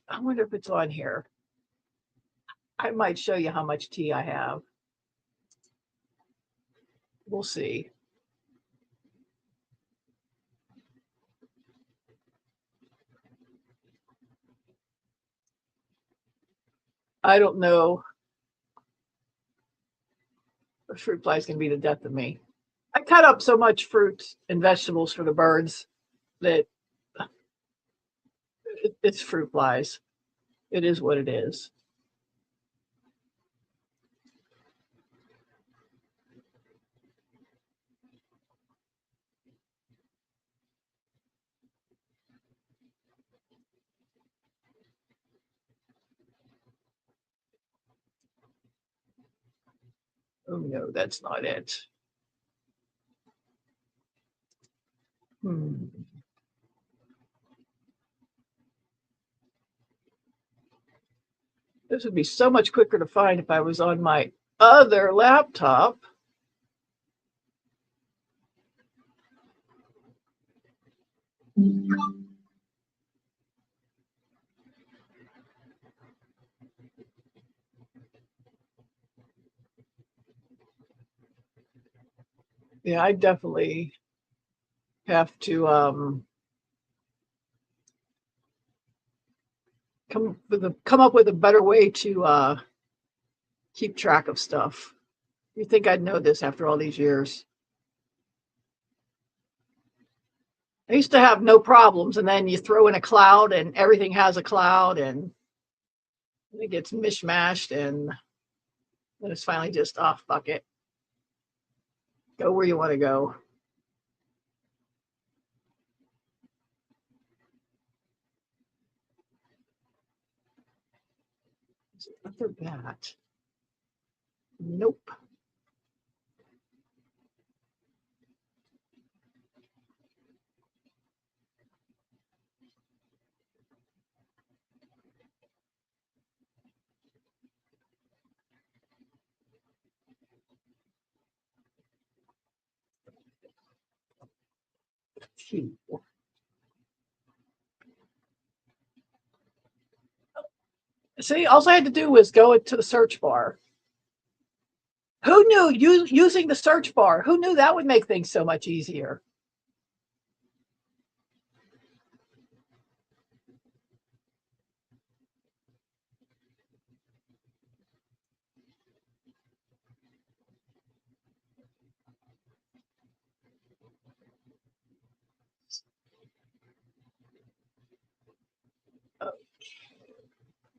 I wonder if it's on here. I might show you how much tea I have. We'll see. I don't know. The fruit fly is going to be the death of me. I cut up so much fruit and vegetables for the birds that it's fruit flies. It is what it is. Oh no, that's not it. This would be so much quicker to find if I was on my other laptop. Yeah, I definitely have to come up with a better way to keep track of stuff. You think I'd know this after all these years? I used to have no problems, and then you throw in a cloud, and everything has a cloud, and it gets mishmashed, and then it's finally just off bucket. Go where you want to go. Another bat. Nope. tea. See, all I had to do was go into the search bar. Who knew using the search bar? Who knew that would make things so much easier?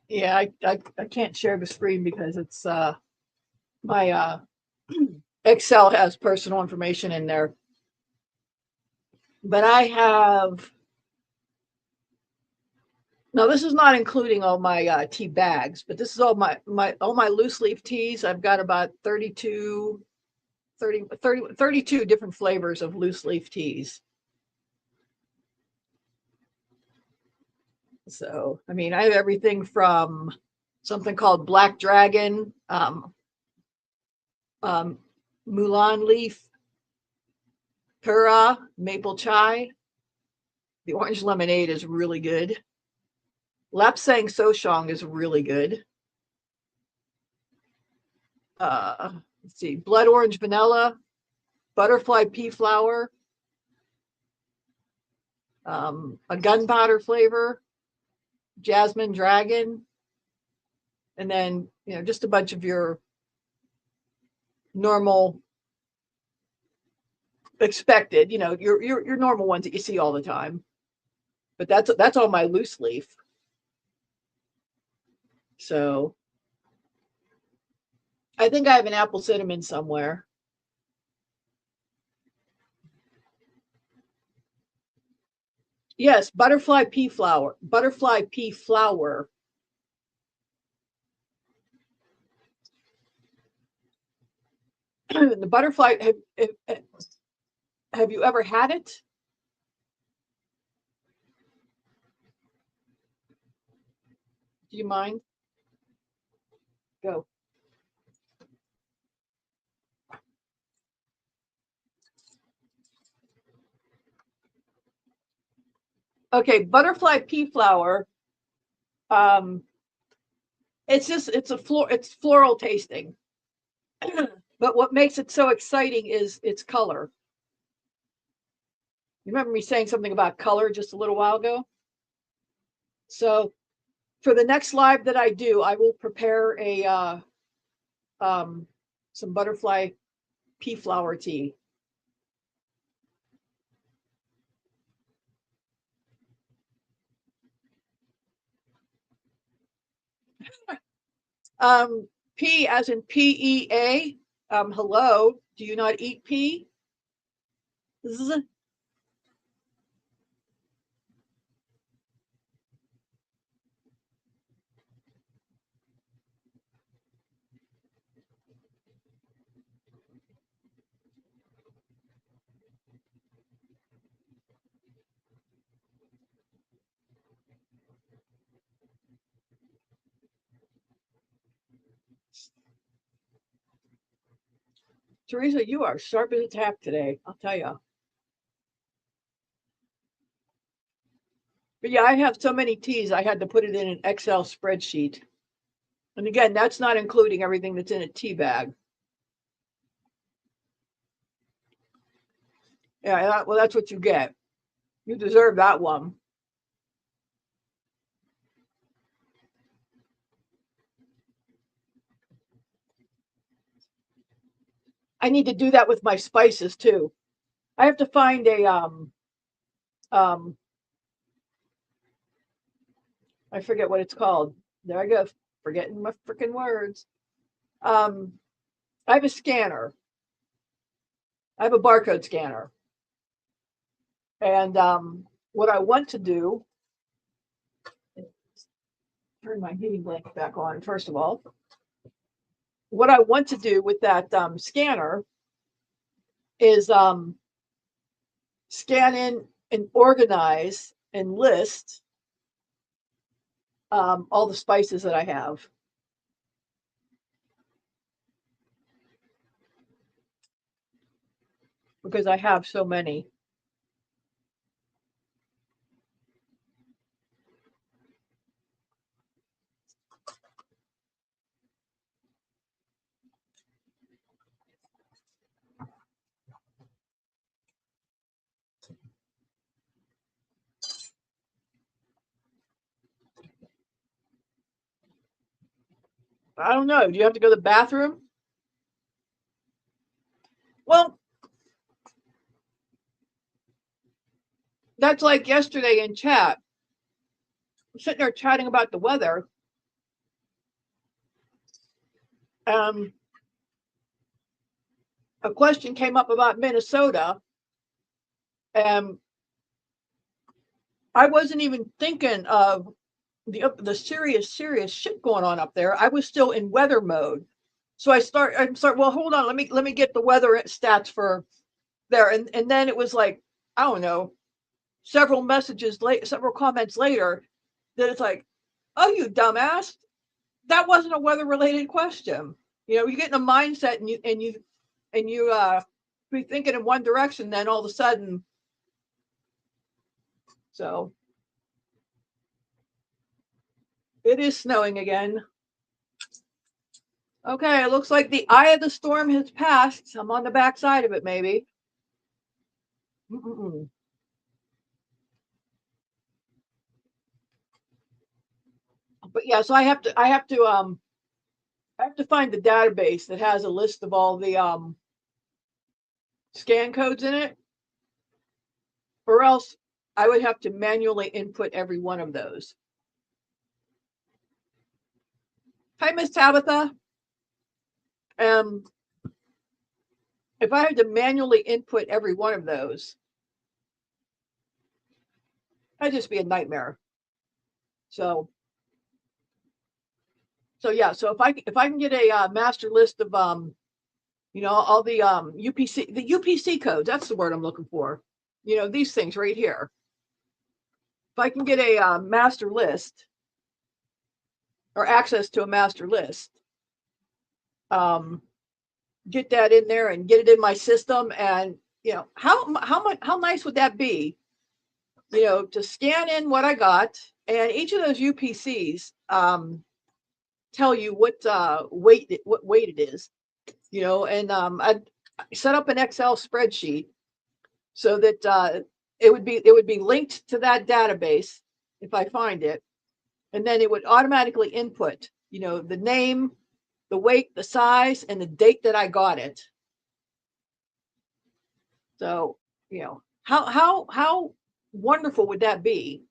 Yeah, I can't share the screen because it's my Excel has personal information in there. But I have, now this is not including all my tea bags, but this is all my loose leaf teas. I've got about 32 different flavors of loose leaf teas. So, I mean, I have everything from something called Black Dragon, Mulan leaf, Pura, maple chai. The orange lemonade is really good. Lapsang Soshong is really good. Let's see, blood orange vanilla, butterfly pea flower, a gunpowder flavor, jasmine dragon, and then, you know, just a bunch of your normal expected, you know, your normal ones that you see all the time. But that's all my loose leaf. So I think I have an apple cinnamon somewhere. Yes, butterfly pea flower. Butterfly pea flower. The butterfly, have you ever had it? Do you mind? Go. Okay, butterfly pea flower. It's floral tasting. But what makes it so exciting is its color. You remember me saying something about color just a little while ago? So for the next live that I do, I will prepare a some butterfly pea flower tea. Pea as in PEA. Hello, do you not eat pea? Teresa, you are sharp as a tack today, I'll tell you. But yeah, I have so many teas, I had to put it in an Excel spreadsheet. And again, that's not including everything that's in a tea bag. Yeah, well, that's what you get. You deserve that one. I need to do that with my spices too. I have to find a I forget what it's called. There I go, forgetting my freaking words. I have a scanner. I have a barcode scanner. And what I want to do, turn my heating blanket back on, first of all. What I want to do with that scanner is scan in and organize and list all the spices that I have. Because I have so many. I don't know. Do you have to go to the bathroom? Well, that's like yesterday in chat. I'm sitting there chatting about the weather. A question came up about Minnesota. I wasn't even thinking of the serious shit going on up there. I was still in weather mode. So I'm start. Well, hold on. Let me get the weather stats for there. And then it was like, I don't know, several comments later that it's like, oh, you dumbass. That wasn't a weather related question. You know, you get in a mindset and you be thinking in one direction, then all of a sudden. So it is snowing again. Okay, it looks like the eye of the storm has passed. I'm on the back side of it, maybe. Mm-mm. But yeah, so I have to find the database that has a list of all the scan codes in it, or else I would have to manually input every one of those. Hi, Miss Tabitha. If I had to manually input every one of those, that'd just be a nightmare. So yeah, so if I can get a master list of you know, all the UPC codes, that's the word I'm looking for. You know, these things right here. If I can get a master list or access to a master list, get that in there and get it in my system, and you know, how nice would that be? You know, to scan in what I got, and each of those UPCs tell you what weight it is. You know, and I set up an Excel spreadsheet so that it would be linked to that database if I find it, and then it would automatically input, you know, the name, the weight, the size, and the date that I got it. So, you know, how wonderful would that be?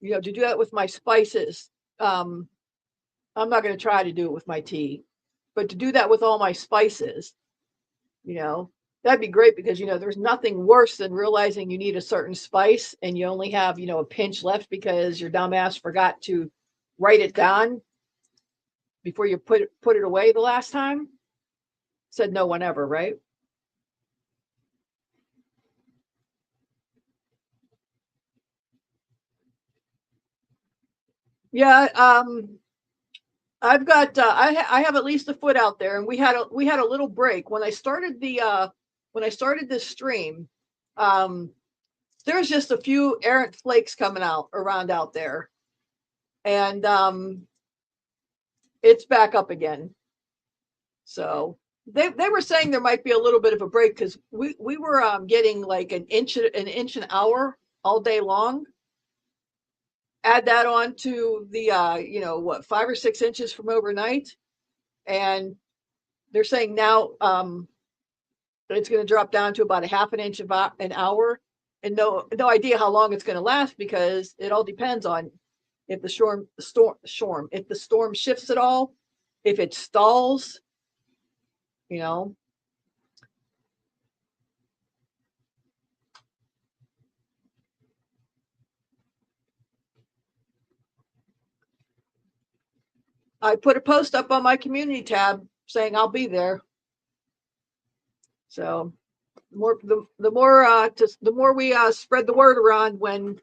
You know, to do that with my spices. I'm not going to try to do it with my tea, but to do that with all my spices, you know, that'd be great, because, you know, there's nothing worse than realizing you need a certain spice and you only have, you know, a pinch left because your dumbass forgot to write it down before you put it away the last time. Said no one ever, right? Yeah, I've got I have at least a foot out there, and we had a little break when I started this stream. There's just a few errant flakes coming around out there, and it's back up again. So they were saying there might be a little bit of a break, because we were getting like an inch an hour all day long. Add that on to the you know, what, 5 or 6 inches from overnight, and they're saying now it's going to drop down to about a half an inch about an hour, and no idea how long it's going to last, because it all depends on if the storm if the storm shifts at all, if it stalls, you know. I put a post up on my community tab saying I'll be there. So the more we spread the word around when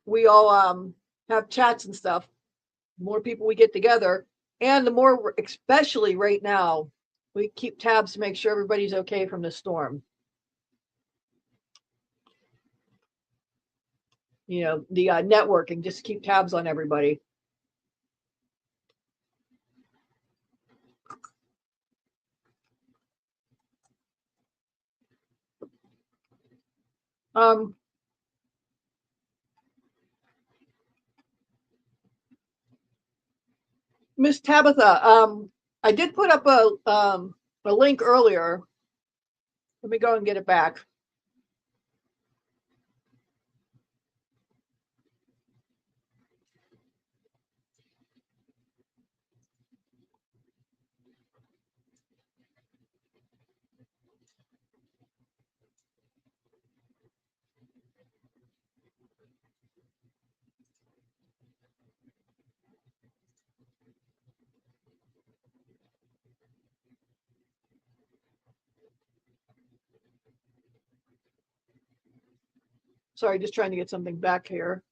we all have chats and stuff, the more people we get together, and the more, especially right now, we keep tabs to make sure everybody's okay from the storm. You know, the networking, just keep tabs on everybody. Um, Miss Tabitha, I did put up a link earlier. Let me go and get it back. Sorry, just trying to get something back here.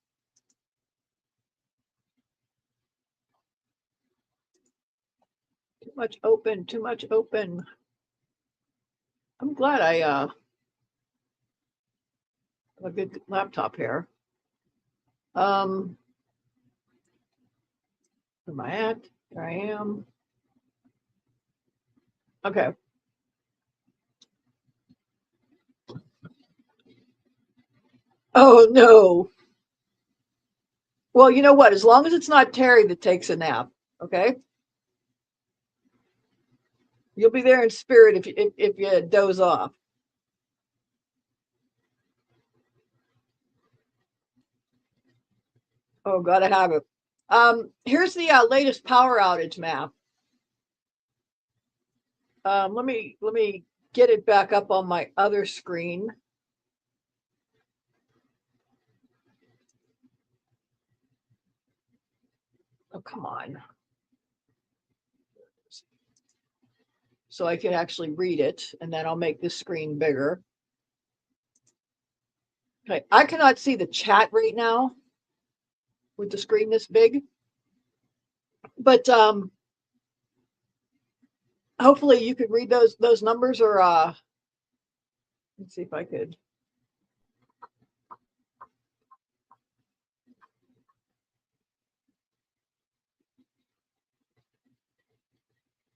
Too much open, too much open. I'm glad I have a good laptop here. Where am I at? There I am. Okay. Oh no. Well, you know what? As long as it's not Terry that takes a nap, okay? You'll be there in spirit if you doze off. Oh, gotta have it. Here's the latest power outage map. Let me get it back up on my other screen. Oh, come on. So I can actually read it, and then I'll make this screen bigger. Okay, I cannot see the chat right now with the screen this big, but hopefully you could read those numbers, or let's see if I could.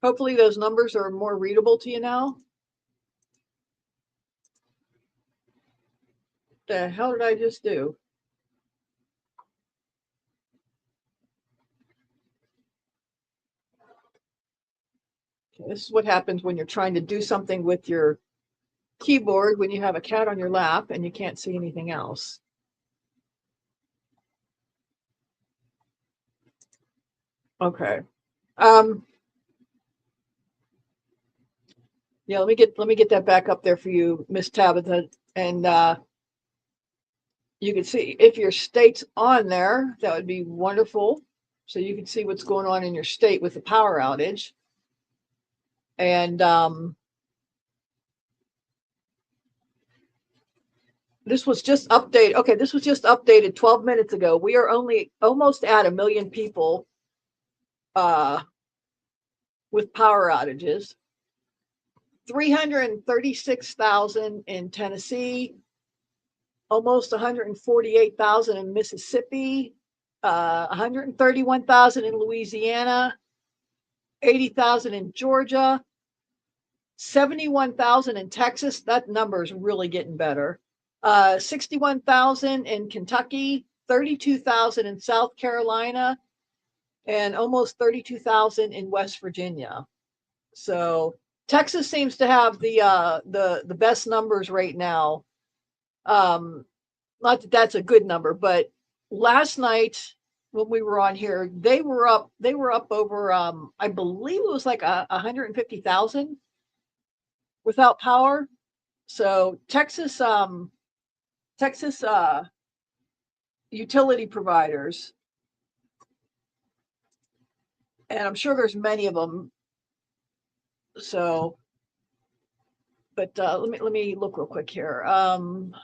Hopefully those numbers are more readable to you now. The hell did I just do? Okay, this is what happens when you're trying to do something with your keyboard when you have a cat on your lap and you can't see anything else. Okay. Yeah, let me get that back up there for you, Miss Tabitha, and you can see if your state's on there, that would be wonderful. So you can see what's going on in your state with the power outage. And this was just updated. Okay, this was just updated 12 minutes ago. We are almost at 1 million people with power outages. 336,000 in Tennessee, almost 148,000 in Mississippi, 131,000 in Louisiana, 80,000 in Georgia, 71,000 in Texas. That number is really getting better. 61,000 in Kentucky, 32,000 in South Carolina, and almost 32,000 in West Virginia. So Texas seems to have the best numbers right now. Not that that's a good number, but last night when we were on here, they were up over I believe it was like 150,000 without power. So Texas utility providers, and I'm sure there's many of them. So, but let me look real quick here. And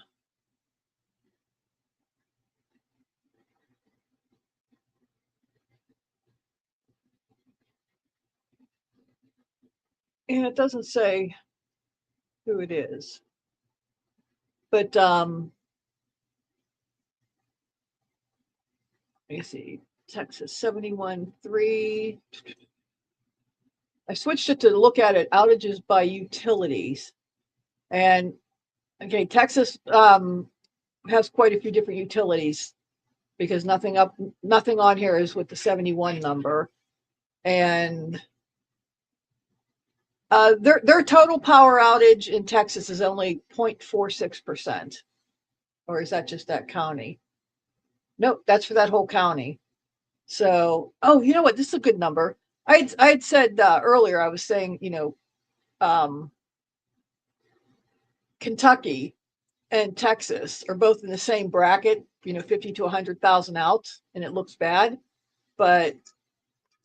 it doesn't say who it is, but let me see. Texas 71.3. I switched it to look at it outages by utilities, and okay, Texas has quite a few different utilities because nothing on here is with the 71 number. And their total power outage in Texas is only 0.46%. Or is that just that county? Nope, that's for that whole county. So, oh, you know what? This is a good number. I had said earlier, I was saying, Kentucky and Texas are both in the same bracket, 50 to 100,000 outs, and it looks bad, but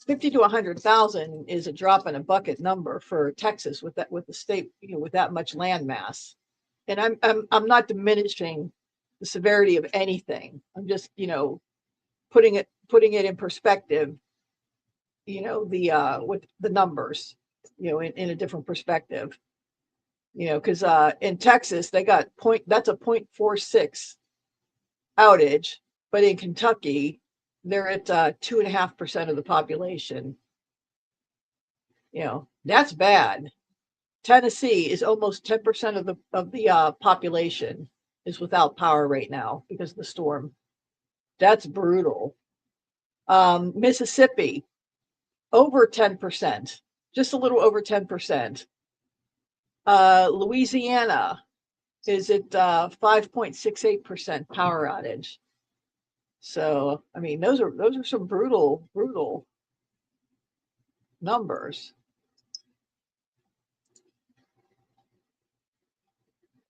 50 to 100,000 is a drop in a bucket number for Texas with the state, with that much land mass. And I'm not diminishing the severity of anything. I'm just, putting it in perspective, with the numbers, in a different perspective. Because in Texas they got that's a 0.46 outage, but in Kentucky they're at 2.5% of the population. That's bad. Tennessee is almost 10% of the population is without power right now because of the storm. That's brutal. Mississippi, over 10%, just a little over 10%. Louisiana is at 5.68% power outage. So, I mean, those are some brutal numbers.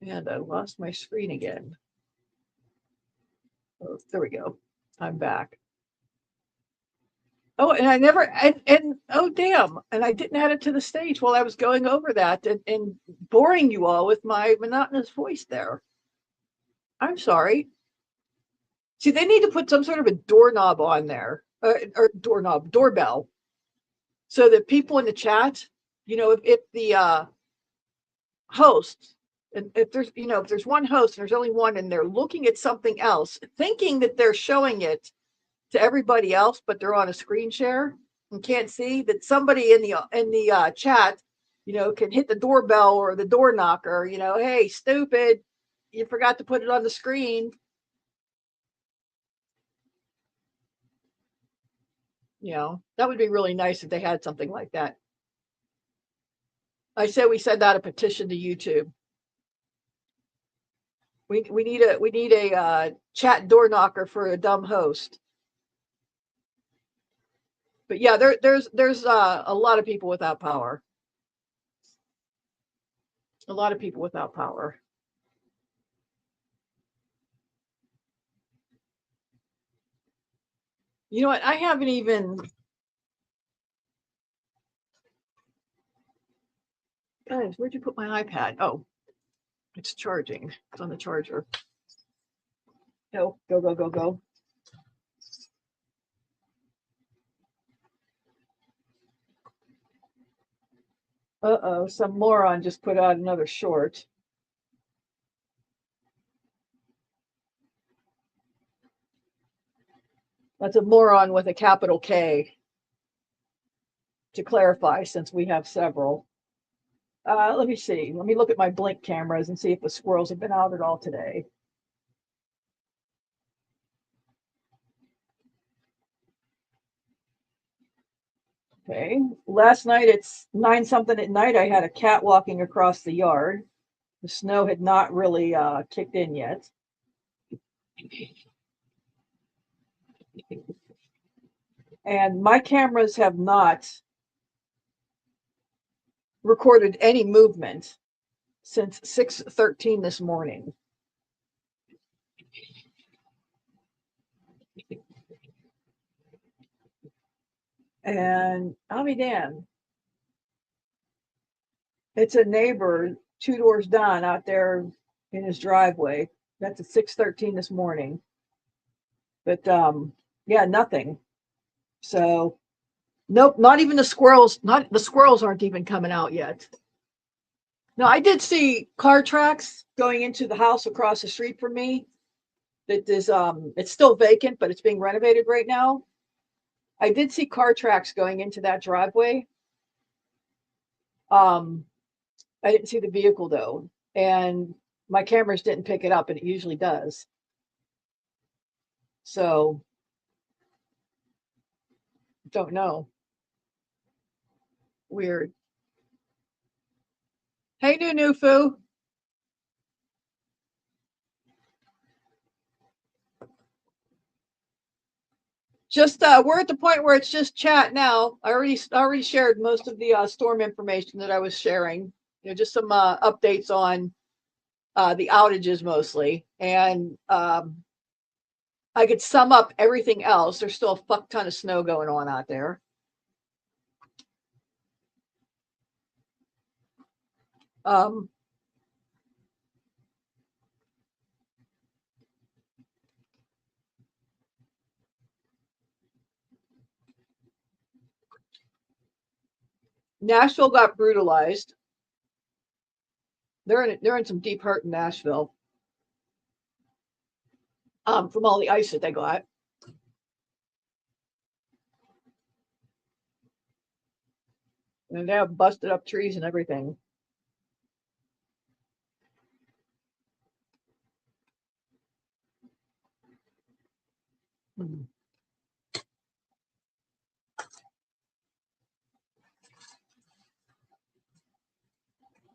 And I lost my screen again. Oh, there we go. I'm back. Oh, and I never, and oh, damn. And I didn't add it to the stage while I was going over that and boring you all with my monotonous voice there. I'm sorry. See, they need to put some sort of a doorknob on there, or doorbell, so that people in the chat, if the host, and if there's one host and there's only one and they're looking at something else, thinking that they're showing it to everybody else, but they're on a screen share and can't see, that somebody in the chat, can hit the doorbell or the door knocker, hey, stupid, you forgot to put it on the screen. That would be really nice if they had something like that. I say we send out a petition to YouTube. We need a chat door knocker for a dumb host. But yeah, there's a lot of people without power. A lot of people without power. You know what? I haven't even. Guys, where'd you put my iPad? Oh, it's charging. It's on the charger. No, go. Uh-oh, some moron just put out another short. That's a moron with a capital K, to clarify, since we have several. Let me see. Let me look at my blink cameras and see if the squirrels have been out at all today. Okay. Last night, it's 9-something at night, I had a cat walking across the yard. The snow had not really kicked in yet. And my cameras have not recorded any movement since 6:13 this morning. And I'll be damned. It's a neighbor 2 doors down out there in his driveway. That's at 6:13 this morning. But yeah, nothing. So nope, not even the squirrels. Not the squirrels aren't even coming out yet. Now, I did see car tracks going into the house across the street from me. That is, it's still vacant, but it's being renovated right now. I did see car tracks going into that driveway. I didn't see the vehicle though, and my cameras didn't pick it up, and it usually does. So, don't know. Weird. Hey, new foo. Just we're at the point where it's just chat now. I already shared most of the storm information that I was sharing. You know, just some updates on the outages mostly, and I could sum up everything else. There's still a fuck ton of snow going on out there. Nashville got brutalized. They're in some deep hurt in Nashville. From all the ice that they got. And they have busted up trees and everything.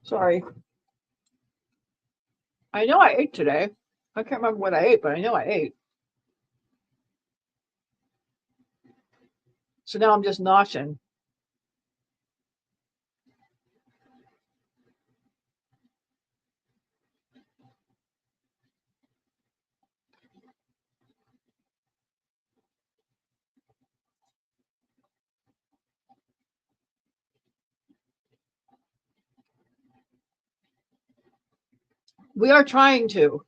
Sorry. I know I ate today. I can't remember what I ate, but I know I ate. So now I'm just noshing. We are trying to.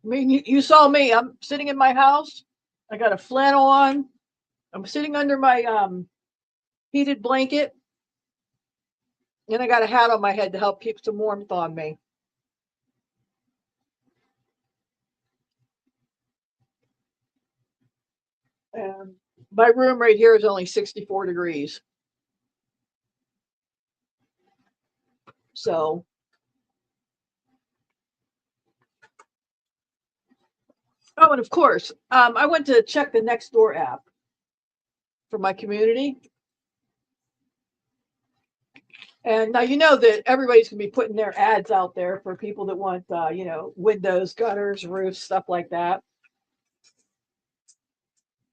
I mean, you saw me. I'm sitting in my house. I got a flannel on. I'm sitting under my heated blanket. And I got a hat on my head to help keep some warmth on me. And my room right here is only 64 degrees. So oh, and of course, I went to check the Nextdoor app for my community. And now you know that everybody's gonna be putting their ads out there for people that want, you know, windows, gutters, roofs, stuff like that.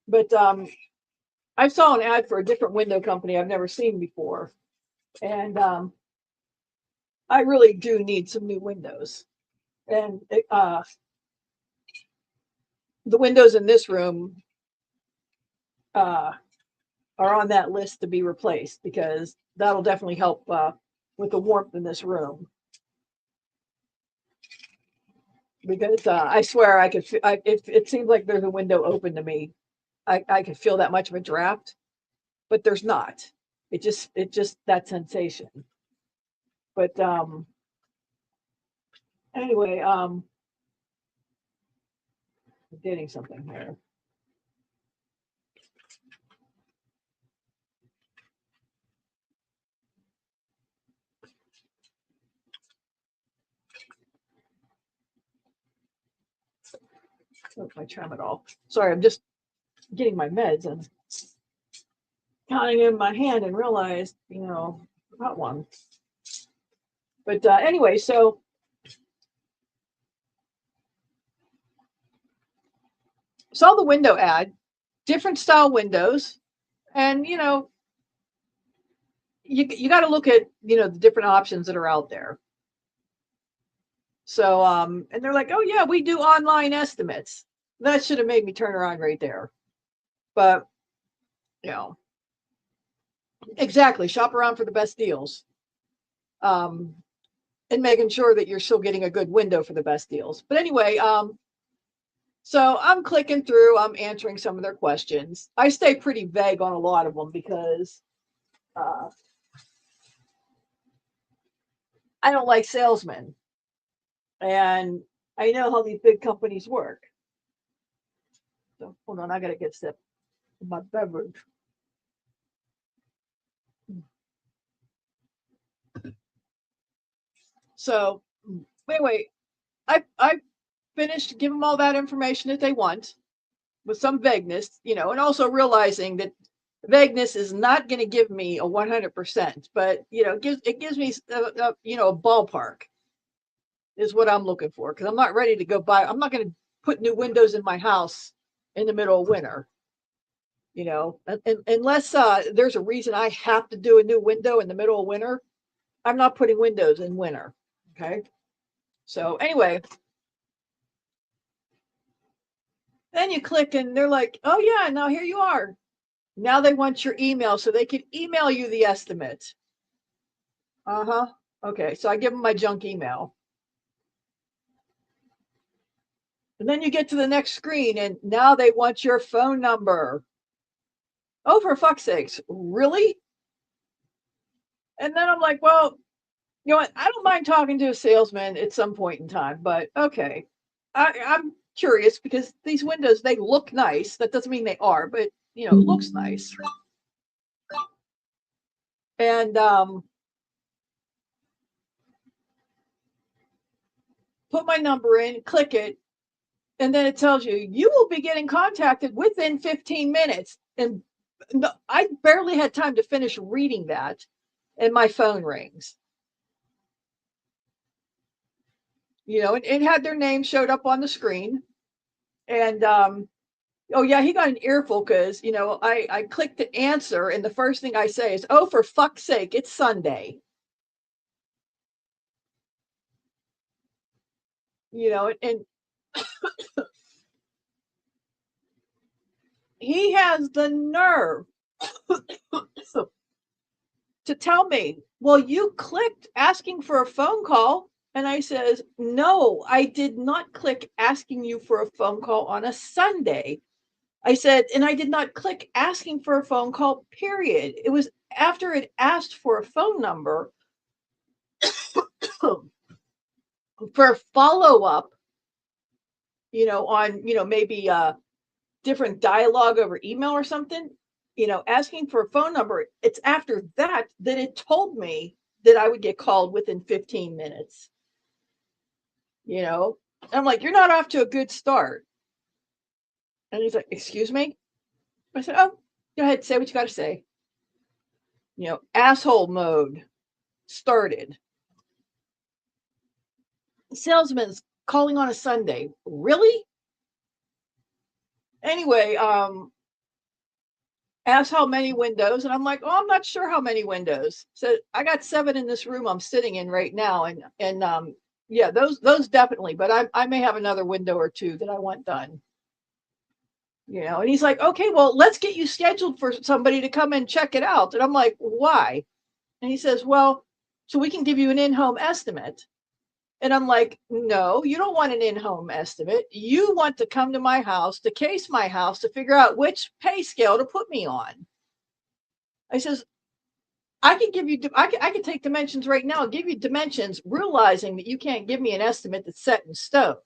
But I saw an ad for a different window company I've never seen before, and I really do need some new windows. And the windows in this room are on that list to be replaced because that'll definitely help with the warmth in this room. Because I swear I could, it seems like there's a window open to me. I could feel that much of a draft, but there's not. It just that sensation. But anyway, I'm getting something here. Oh, my tramadol. Sorry, I'm just getting my meds and counting in my hand and realized, you know, got one. But anyway, so saw the window ad, different style windows, and you know, you got to look at, you know, the different options that are out there. So and they're like, oh yeah, we do online estimates. That should have made me turn around right there. But you know, exactly, shop around for the best deals. And making sure that you're still getting a good window for the best deals. But anyway, so I'm clicking through, I'm answering some of their questions. I stay pretty vague on a lot of them because I don't like salesmen. And I know how these big companies work. So hold on, I gotta get sip of my beverage. So anyway, I finished, give them all that information that they want. with some vagueness, you know, and also realizing that vagueness is not going to give me a 100%, but you know, it gives me you know, a ballpark is what I'm looking for, because I'm not ready to go buy. I'm not going to put new windows in my house in the middle of winter, you know, unless there's a reason I have to do a new window in the middle of winter. I'm not putting windows in winter. Okay. So anyway, then you click and they're like, oh yeah, now here you are. Now they want your email so they can email you the estimate. Uh-huh. Okay. So I give them my junk email. And then you get to the next screen and now they want your phone number. Oh, for fuck's sakes, really? And then I'm like, well, you know what? I don't mind talking to a salesman at some point in time, but okay. I'm curious because these windows, they look nice. That doesn't mean they are, but you know, it looks nice. And put my number in, click it, and then it tells you, you will be getting contacted within 15 minutes. And I barely had time to finish reading that, and my phone rings. You know, it had their name showed up on the screen. And oh yeah, he got an earful because, you know, I clicked to answer, and the first thing I say is, oh, for fuck's sake, it's Sunday. You know, and he has the nerve to tell me, well, you clicked asking for a phone call. And I says, no, I did not click asking you for a phone call on a Sunday. I said, and I did not click asking for a phone call, period. It was after it asked for a phone number for follow-up, you know, on, you know, maybe different dialogue over email or something, you know, asking for a phone number. It's after that it told me that I would get called within 15 minutes. You know, I'm like, you're not off to a good start. And he's like, excuse me? I said, oh, go ahead, say what you got to say. You know, asshole mode started. The salesman's calling on a Sunday. Really? Anyway, asked how many windows, and I'm like, oh, I'm not sure how many windows. So I got 7 in this room I'm sitting in right now, and yeah, those definitely, but I may have another window or 2 that I want done. You know, and he's like, okay, well, let's get you scheduled for somebody to come and check it out. And I'm like, why? And he says, well, so we can give you an in-home estimate. And I'm like, no, you don't want an in-home estimate. You want to come to my house, to case my house, to figure out which pay scale to put me on. I says, I can give you, I can take dimensions right now, give you dimensions, realizing that you can't give me an estimate that's set in stone.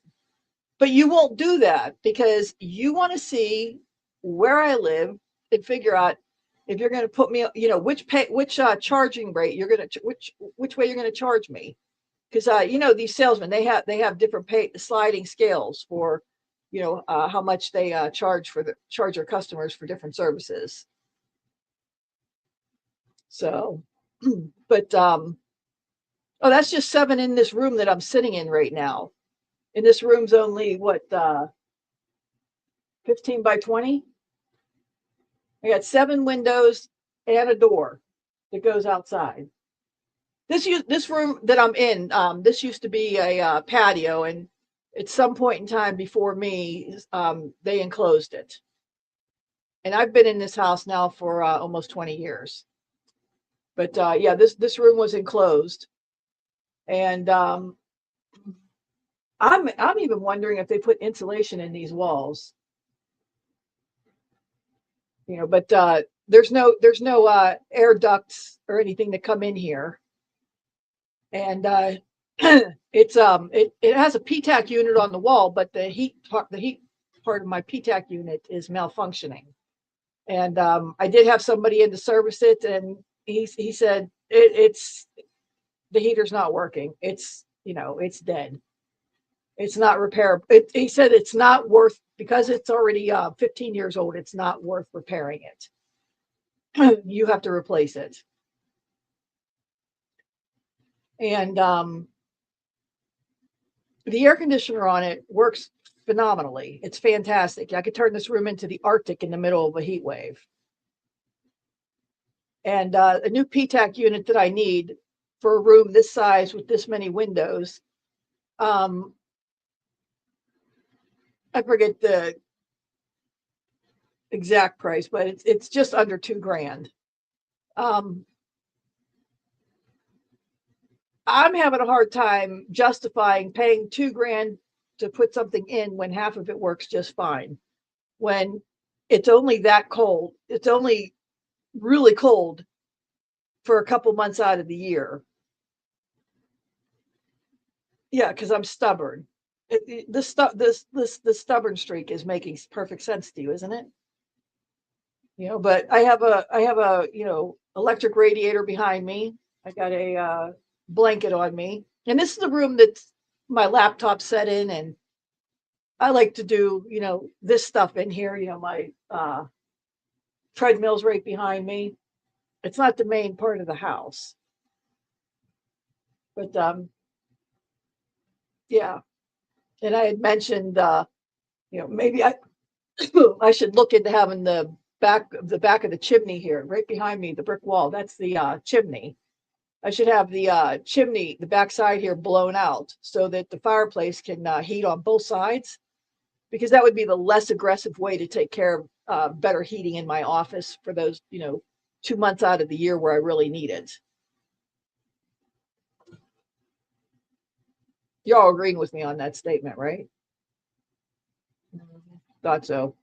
But you won't do that because you want to see where I live and figure out if you're going to put me, you know, which charging rate you're going to, which way you're going to charge me. Because you know, these salesmen, they have different sliding scales for, you know, how much they charge their customers for different services. So, but oh, that's just 7 in this room that I'm sitting in right now. And this room's only what 15 by 20. I got 7 windows and a door that goes outside. This room that I'm in, this used to be a patio, and at some point in time before me, they enclosed it. And I've been in this house now for almost 20 years. But yeah, this room was enclosed, and I'm even wondering if they put insulation in these walls. You know, but there's no air ducts or anything that come in here. And it's it has a PTAC unit on the wall, but the heat part of my PTAC unit is malfunctioning. And I did have somebody in to service it, and he said it's the heater's not working. It's, you know, it's dead. It's not repairable. He said it's not worth, because it's already 15 years old, it's not worth repairing it. You have to replace it. And the air conditioner on it works phenomenally. It's fantastic. I could turn this room into the Arctic in the middle of a heat wave. And a new PTAC unit that I need for a room this size with this many windows. I forget the exact price, but it's just under $2,000. I'm having a hard time justifying paying $2,000 to put something in when half of it works just fine. When it's only that cold, it's only really cold for a couple months out of the year. Yeah, because I'm stubborn. This stubborn streak is making perfect sense to you, isn't it? But I have a electric radiator behind me. I got a blanket on me, and this is the room that's my laptop set in, and I like to do this stuff in here. My treadmill's right behind me. It's not the main part of the house, but yeah. And I had mentioned maybe I I should look into having the back of the chimney here right behind me, the brick wall. That's the chimney. I should have the chimney, the backside here, blown out so that the fireplace can heat on both sides, because that would be the less aggressive way to take care of better heating in my office for those 2 months out of the year where I really need it. You're all agreeing with me on that statement, right? Thought so.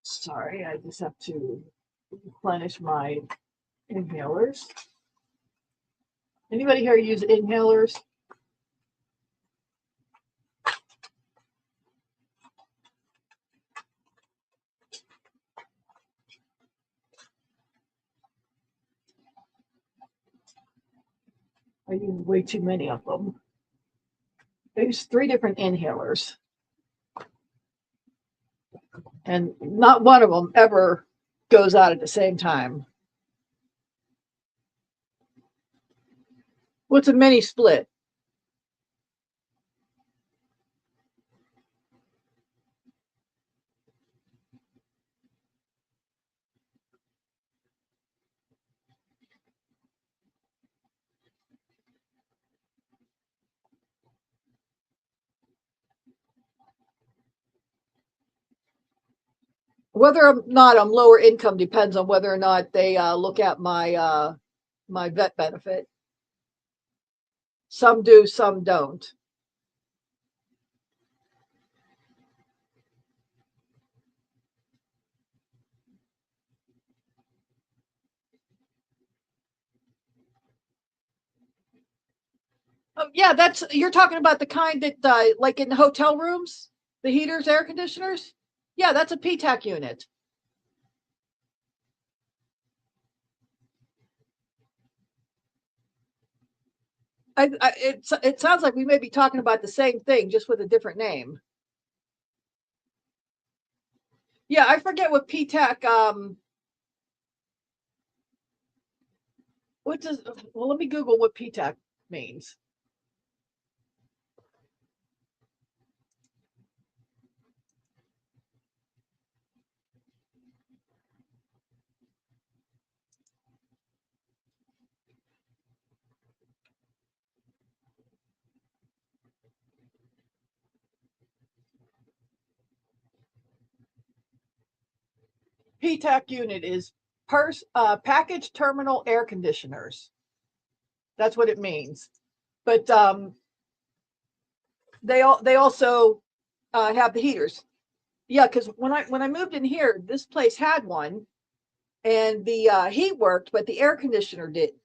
Sorry, I just have to replenish my inhalers. Anybody here use inhalers? I use way too many of them. I use 3 different inhalers, and not one of them ever goes out at the same time. What's a mini split? Whether or not I'm lower income depends on whether or not they look at my my vet benefit. Some do, some don't. Oh, yeah, you're talking about the kind that like in hotel rooms, the heaters, air conditioners. Yeah, that's a PTAC unit. It sounds like we may be talking about the same thing, just with a different name. Yeah, I forget what PTAC. Well, let me Google what PTAC means. PTAC unit is package terminal air conditioners. That's what it means. But they also have the heaters. Yeah, because when I moved in here, this place had one, and the heat worked, but the air conditioner didn't.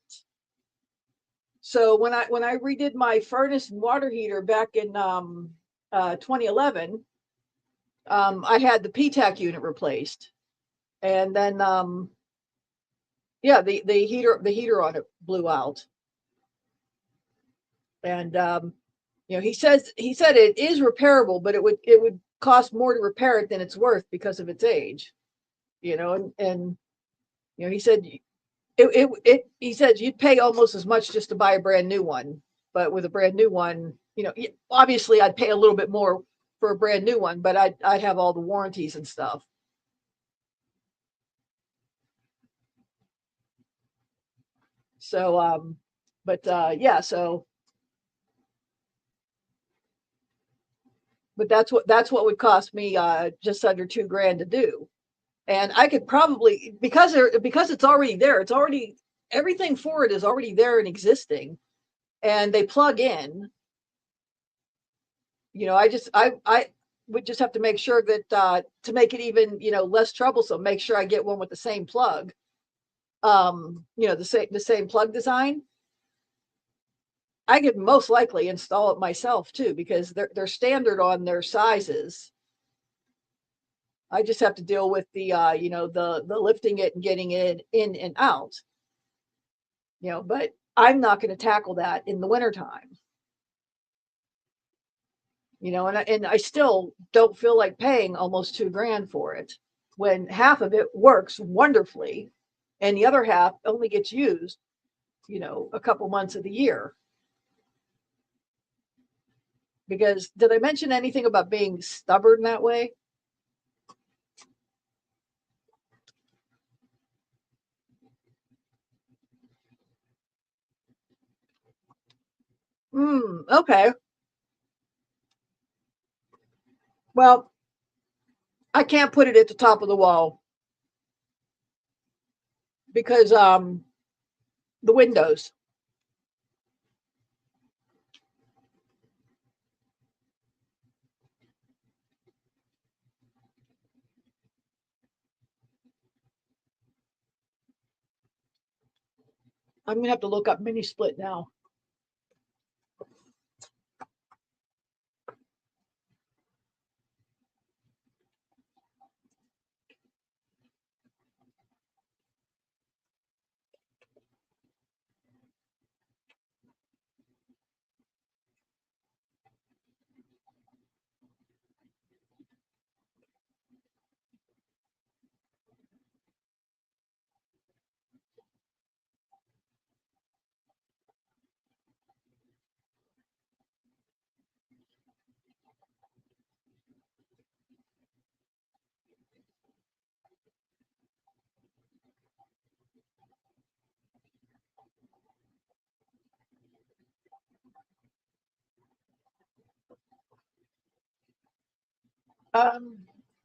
So when I redid my furnace and water heater back in 2011, I had the PTAC unit replaced, and then yeah, the heater on it blew out, and he said it is repairable, but it would cost more to repair it than it's worth because of its age, and he said he said you'd pay almost as much just to buy a brand new one, but with a brand new one, obviously I'd pay a little bit more for a brand new one, but I'd have all the warranties and stuff. So yeah, but that's what would cost me just under $2,000 to do. And I could probably, because it's already there, everything for it is already there and existing, and they plug in. I would just have to make sure that to make it even less troublesome, make sure I get one with the same plug, the same plug design. I could most likely install it myself too, because they're standard on their sizes. I just have to deal with the the lifting it and getting it in and out. But I'm not going to tackle that in the wintertime. And I still don't feel like paying almost $2,000 for it when half of it works wonderfully and the other half only gets used, a couple months of the year. Because did I mention anything about being stubborn that way? Okay. Well, I can't put it at the top of the wall because the windows. I'm gonna have to look up mini split now.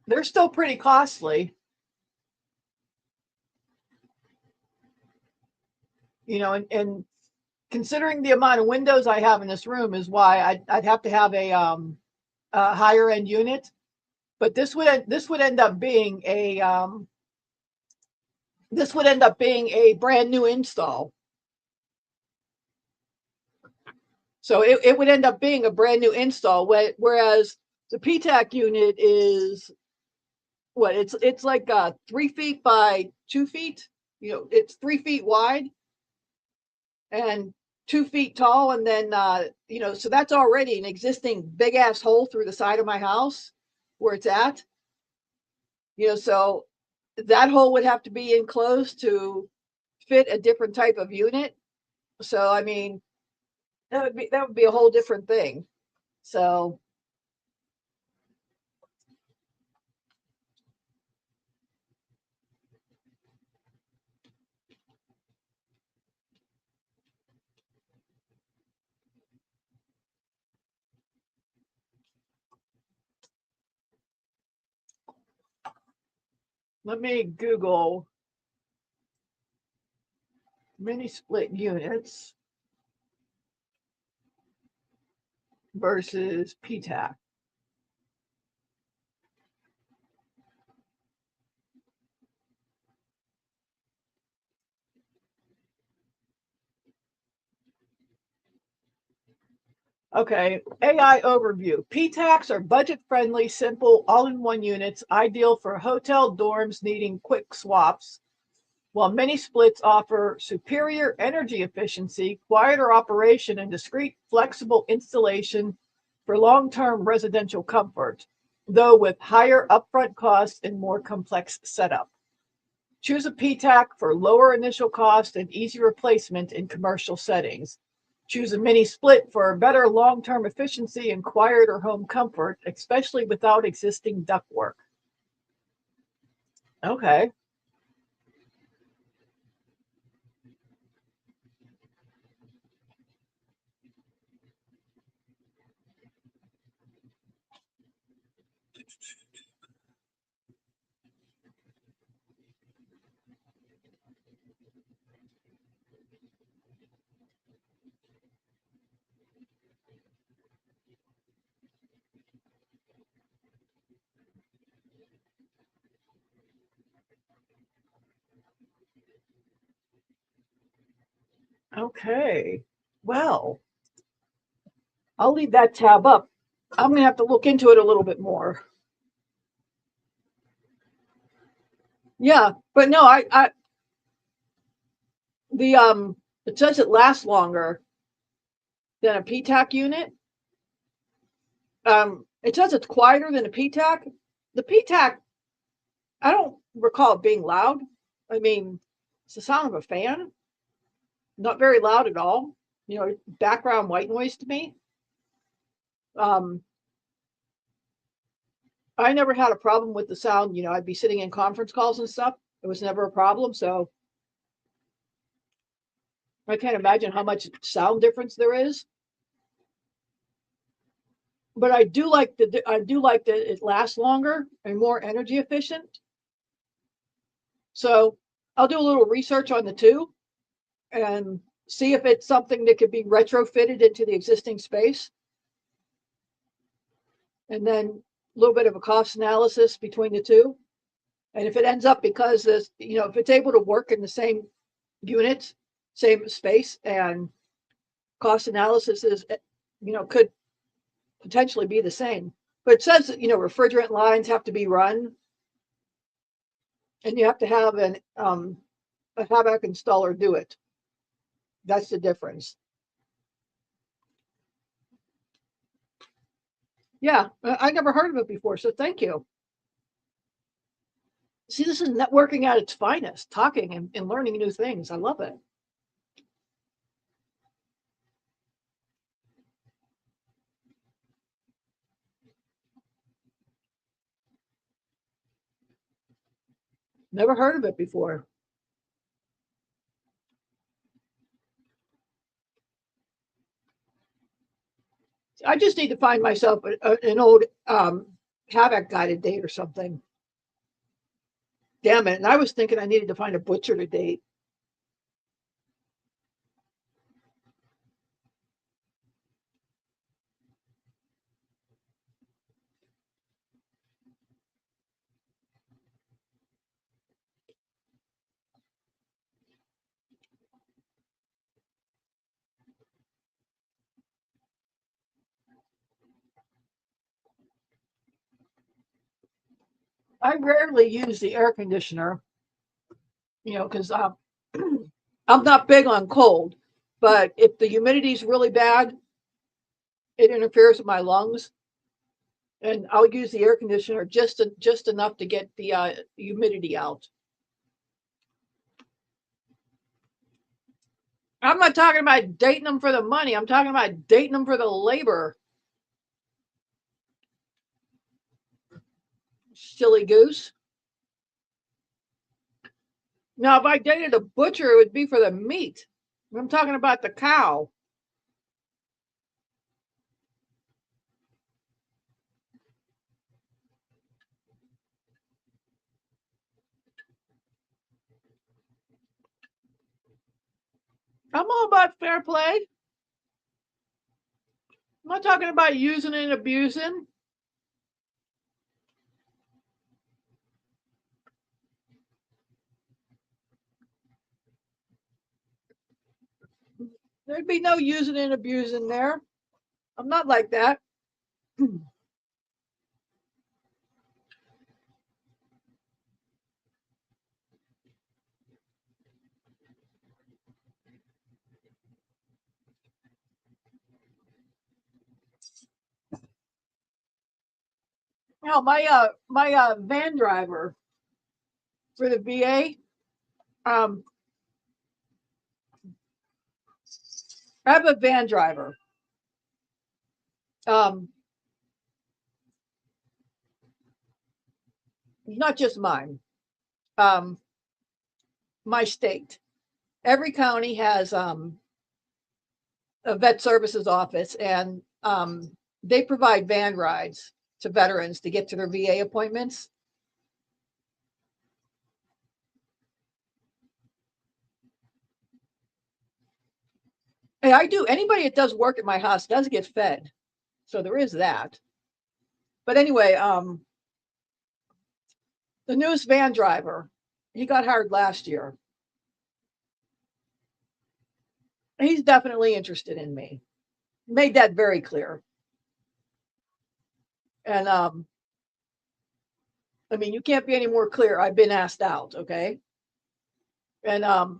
They're still pretty costly, and considering the amount of windows I have in this room is why I'd have to have a higher end unit. But this would end up being a brand new install. So it would end up being a brand new install, whereas the PTAC unit is what it's like 3 feet by 2 feet. It's 3 feet wide and 2 feet tall, and then so that's already an existing big ass hole through the side of my house where it's at. So that hole would have to be enclosed to fit a different type of unit. So I mean, that would be a whole different thing. So let me Google mini split units versus PTAC. Okay, AI overview. PTACs are budget-friendly, simple, all-in-one units, ideal for hotel dorms needing quick swaps, while mini splits offer superior energy efficiency, quieter operation, and discrete, flexible installation for long-term residential comfort, though with higher upfront costs and more complex setup. Choose a PTAC for lower initial cost and easy replacement in commercial settings. Choose a mini split for better long-term efficiency and quieter home comfort, especially without existing ductwork. Okay. Okay. Well, I'll leave that tab up. I'm gonna have to look into it a little bit more. Yeah, but no, it says it lasts longer than a PTAC unit. It says it's quieter than a PTAC. The PTAC, I don't recall it being loud. I mean, it's the sound of a fan. Not very loud at all. You know, background white noise to me. I never had a problem with the sound. You know, I'd be sitting in conference calls and stuff. It was never a problem. So I can't imagine how much sound difference there is. But I do like that it lasts longer and more energy efficient. So I'll do a little research on the two and see if it's something that could be retrofitted into the existing space. And then a little bit of a cost analysis between the two. And if it ends up because this, you know, if it's able to work in the same units, same space, and cost analysis is, you know, could potentially be the same. But it says that, you know, refrigerant lines have to be run, and you have to have a HVAC installer do it. That's the difference. Yeah, I never heard of it before, so thank you. See, this is networking at its finest, talking and learning new things. I love it. Never heard of it before. I just need to find myself an old HVAC guided date or something. Damn it. And I was thinking I needed to find a butcher to date. I rarely use the air conditioner, you know, because I'm not big on cold, but if the humidity is really bad, it interferes with my lungs, and I'll use the air conditioner just enough to get the humidity out. I'm not talking about dating them for the money. I'm talking about dating them for the labor. Silly goose. Now, if I dated a butcher, it would be for the meat. I'm talking about the cow. I'm all about fair play. I'm not talking about using and abusing. There'd be no using and abusing there. I'm not like that. No, my van driver for the VA, um, I have a van driver. Um, not just mine. My state. Every county has a vet services office, and they provide van rides to veterans to get to their VA appointments. And I do. Anybody that does work at my house does get fed, so there is that. But anyway, the newest van driver, he got hired last year. He's definitely interested in me. Made that very clear. And I mean, you can't be any more clear. I've been asked out, okay? And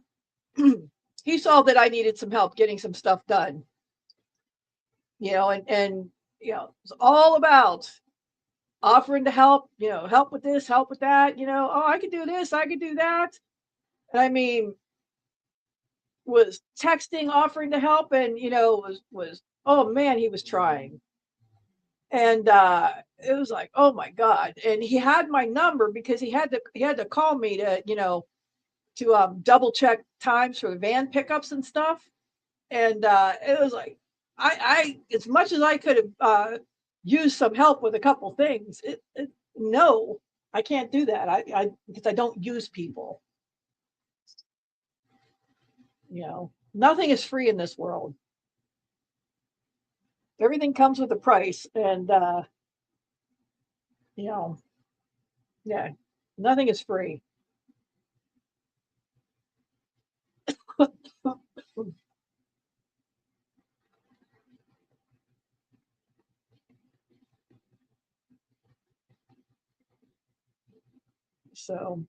he saw that I needed some help getting some stuff done. And it's all about offering to help, help with this, help with that, oh, I could do this, I could do that. And I mean, was texting, offering to help, and was oh man, he was trying. And it was like, oh my God. And he had my number because he had to call me to double check times for van pickups and stuff. And it was like, I as much as I could have used some help with a couple things, no, I can't do that. I because I don't use people. Nothing is free in this world. Everything comes with a price, and yeah, nothing is free. So,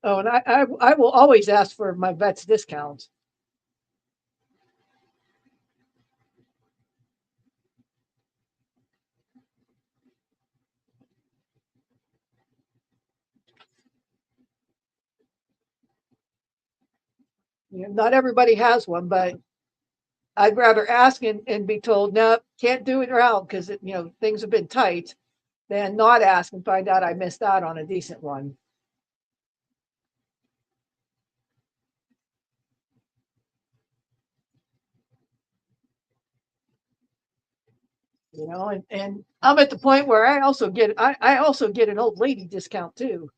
oh, and I will always ask for my vet's discounts. Not everybody has one, but I'd rather ask and be told, no, can't do it around because things have been tight, than not ask and find out I missed out on a decent one. And I'm at the point where I also get an old lady discount too.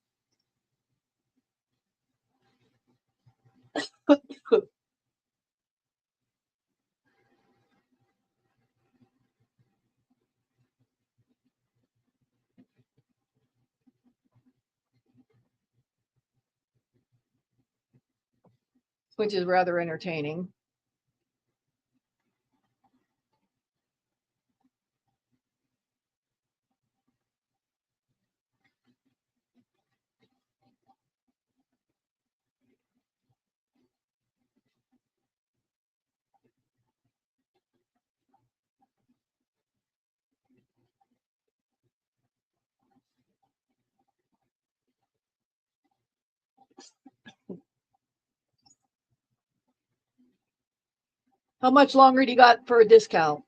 Which is rather entertaining. How much longer do you got for a discount?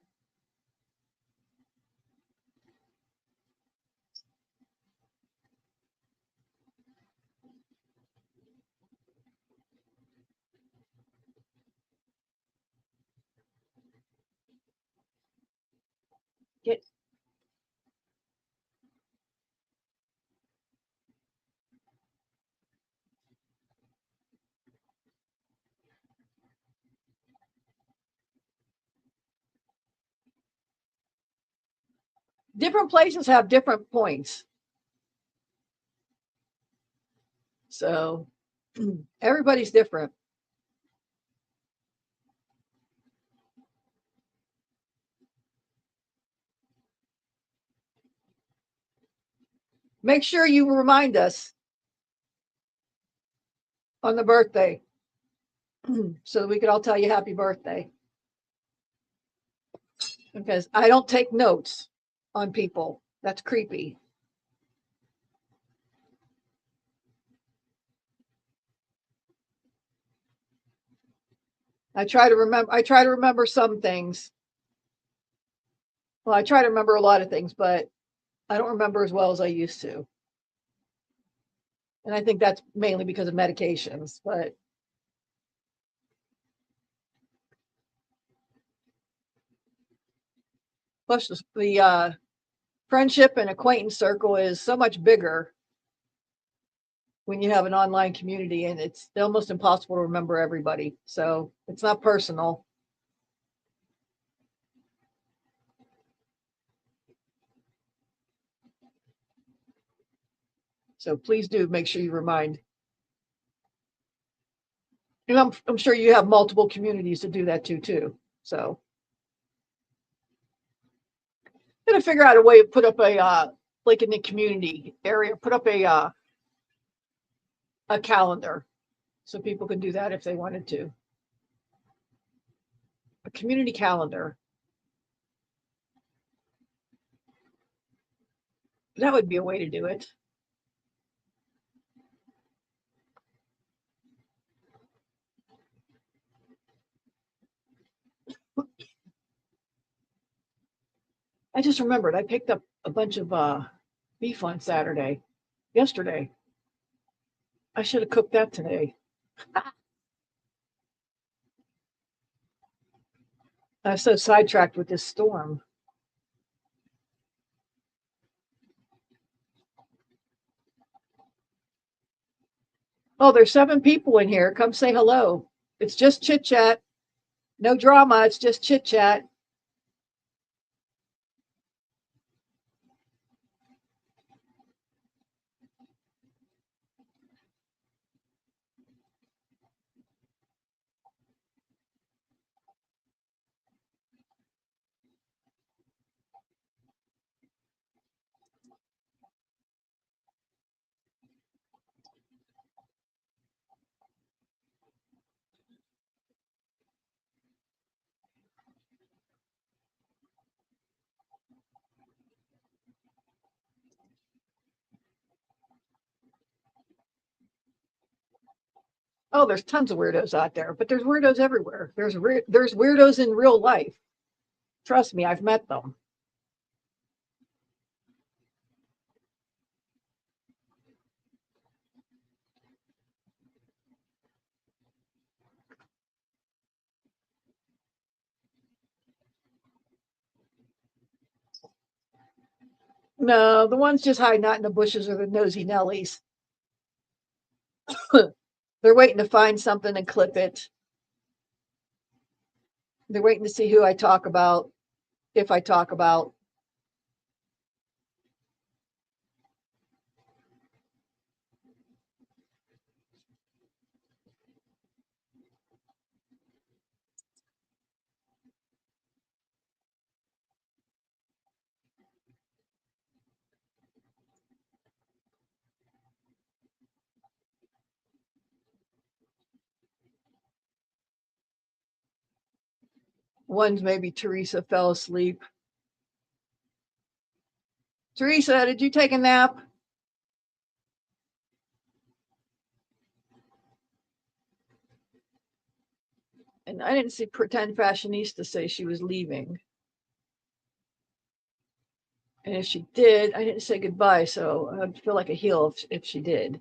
Get different places have different points. So everybody's different. Make sure you remind us on the birthday so that we could all tell you happy birthday. Because I don't take notes on people. That's creepy. I try to remember some things. Well, I try to remember a lot of things, but I don't remember as well as I used to. And I think that's mainly because of medications, but plus the friendship and acquaintance circle is so much bigger when you have an online community, and it's almost impossible to remember everybody. So it's not personal. So please do make sure you remind. And I'm sure you have multiple communities to do that too. So I'm gonna figure out a way to put up a like in the community area, put up a calendar so people can do that if they wanted to. A community calendar. That would be a way to do it. I just remembered I picked up a bunch of beef on yesterday. I should have cooked that today. I was so sidetracked with this storm. Oh, there's 7 people in here. Come say hello. It's just chit chat. No drama. It's just chit chat. Oh, there's tons of weirdos out there, but there's weirdos everywhere. There's weirdos in real life. Trust me, I've met them. No, the ones just hiding out in the bushes are the nosy Nellies. They're waiting to find something and clip it. They're waiting to see who I talk about, if I talk about. One's maybe Teresa fell asleep. Teresa, did you take a nap? And I didn't see Pretend Fashionista say she was leaving. And if she did, I didn't say goodbye, so I'd feel like a heel if she did.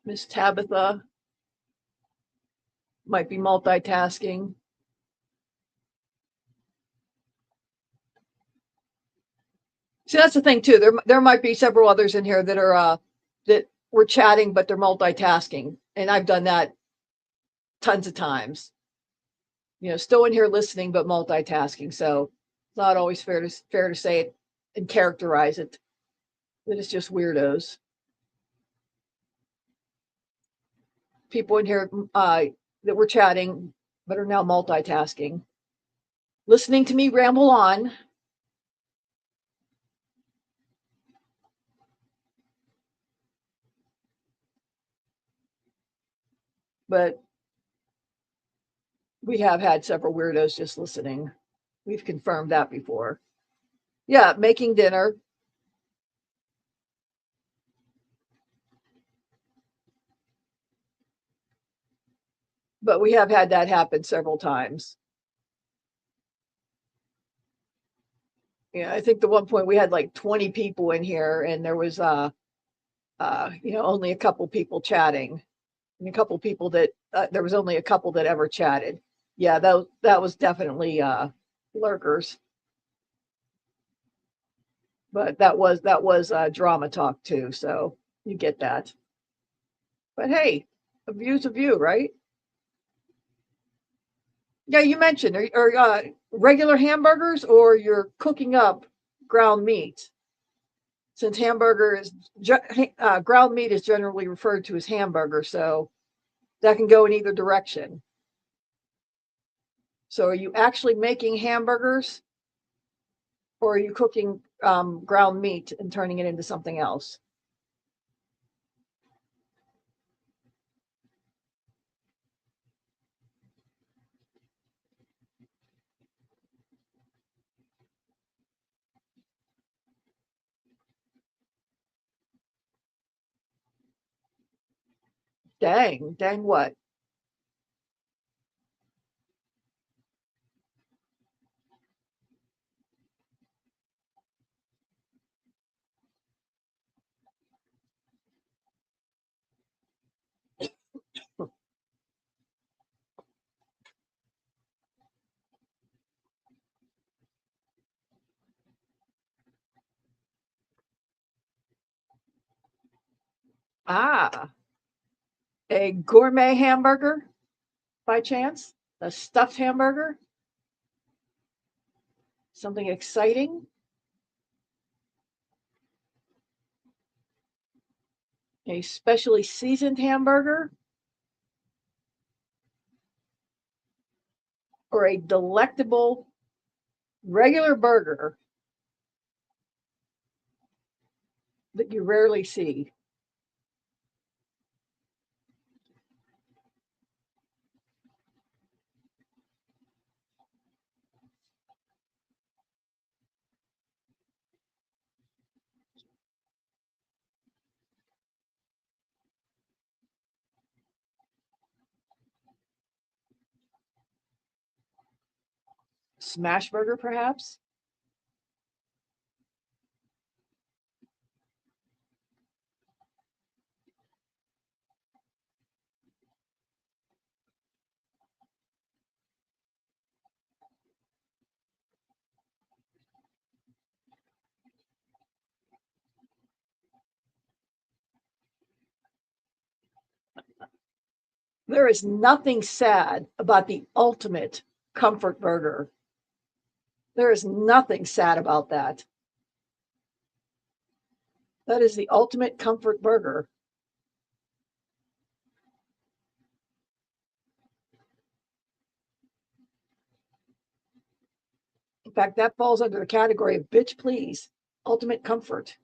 Miss Tabitha might be multitasking. See, that's the thing too. There might be several others in here that are that we're chatting, but they're multitasking, and I've done that tons of times. You know, still in here listening, but multitasking. So it's not always fair to say it and characterize it that it's just weirdos. People in here that we're chatting, but are now multitasking. listening to me ramble on. But we have had several weirdos just listening. We've confirmed that before. Yeah, making dinner. But we have had that happen several times. Yeah, I think the one point we had like 20 people in here, and there was only a couple people chatting, and a couple people that there was only a couple that ever chatted. Yeah, that was definitely lurkers. But that was drama talk too, so you get that. But hey, a view's a view, right? Yeah, you mentioned or regular hamburgers, or you're cooking up ground meat. Since ground meat is generally referred to as hamburger, so that can go in either direction. So are you actually making hamburgers, or are you cooking ground meat and turning it into something else? Dang what? Ah, a gourmet hamburger by chance? A stuffed hamburger? Something exciting? A specially seasoned hamburger? Or a delectable regular burger that you rarely see? Smash burger, perhaps? There is nothing sad about the ultimate comfort burger. There is nothing sad about that. That is the ultimate comfort burger. In fact, that falls under the category of bitch please, ultimate comfort.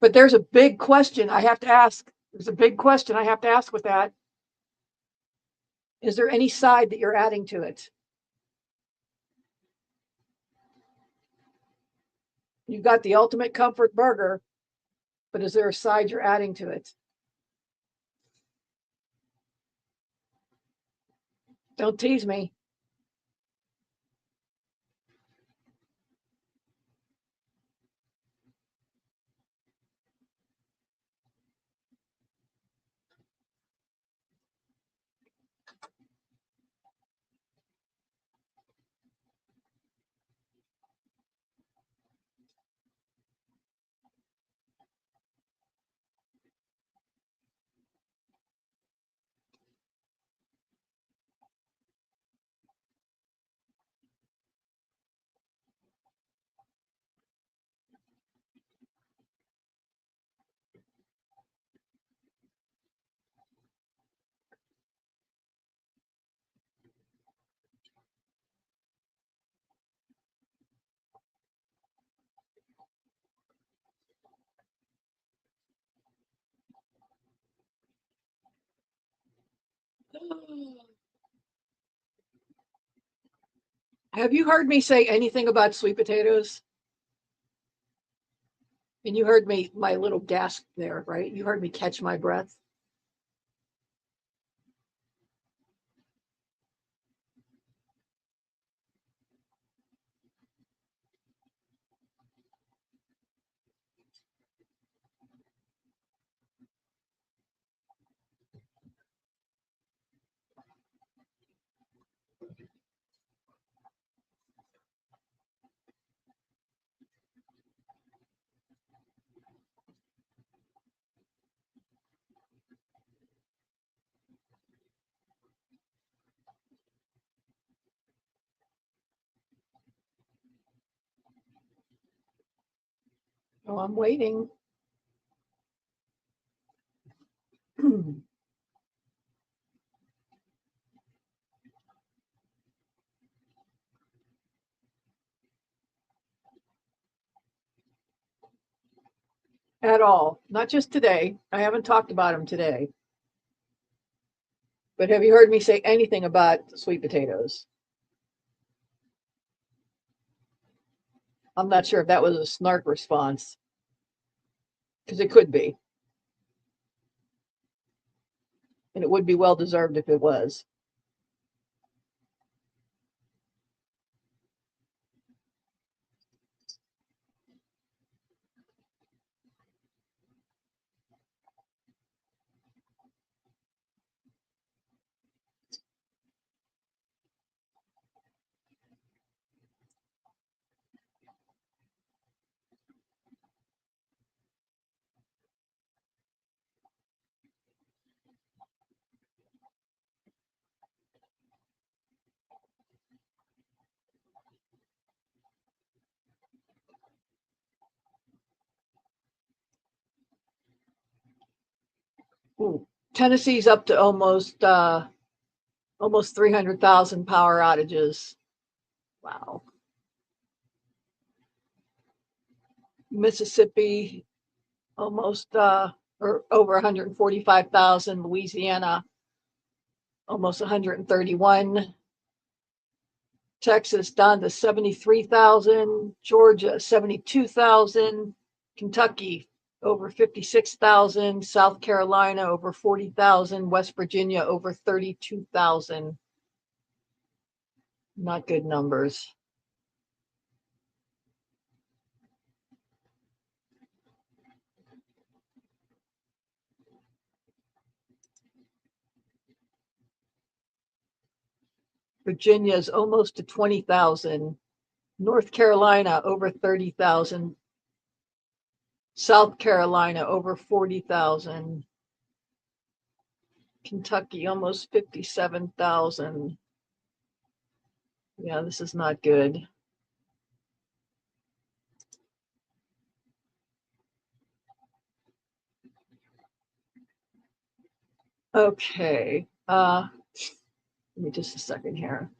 But there's a big question I have to ask. There's a big question I have to ask with that. Is there any side that you're adding to it? You've got the ultimate comfort burger, but is there a side you're adding to it? Don't tease me. Have you heard me say anything about sweet potatoes? And you heard me, my little gasp there, right? You heard me catch my breath. Oh, I'm waiting. At all. Not just today. I haven't talked about them today. But have you heard me say anything about sweet potatoes? I'm not sure if that was a snark response, because it could be. And it would be well deserved if it was. Ooh, Tennessee's up to almost 300,000 power outages. Wow. Mississippi almost or over 145,000. Louisiana almost 131. Texas down to 73,000. Georgia 72,000. Kentucky over 56,000. South Carolina over 40,000. West Virginia over 32,000. Not good numbers. Virginia is almost to 20,000. North Carolina over 30,000. South Carolina over 40,000. Kentucky almost 57,000. Yeah, this is not good. Okay. Give me just a second here.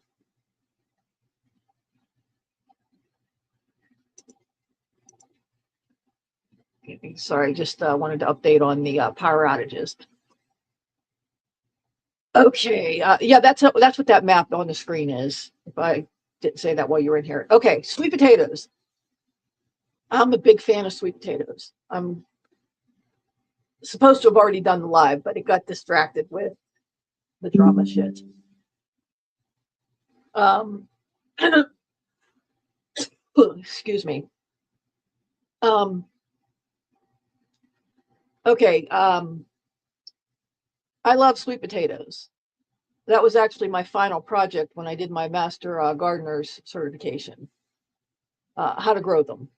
Sorry, just wanted to update on the power outages. Okay, yeah, that's what that map on the screen is. If I didn't say that while you were in here. Okay, sweet potatoes. I'm a big fan of sweet potatoes. I'm supposed to have already done the live, but it got distracted with the drama shit. Excuse me. Okay, I love sweet potatoes. That was actually my final project when I did my master gardener's certification, how to grow them.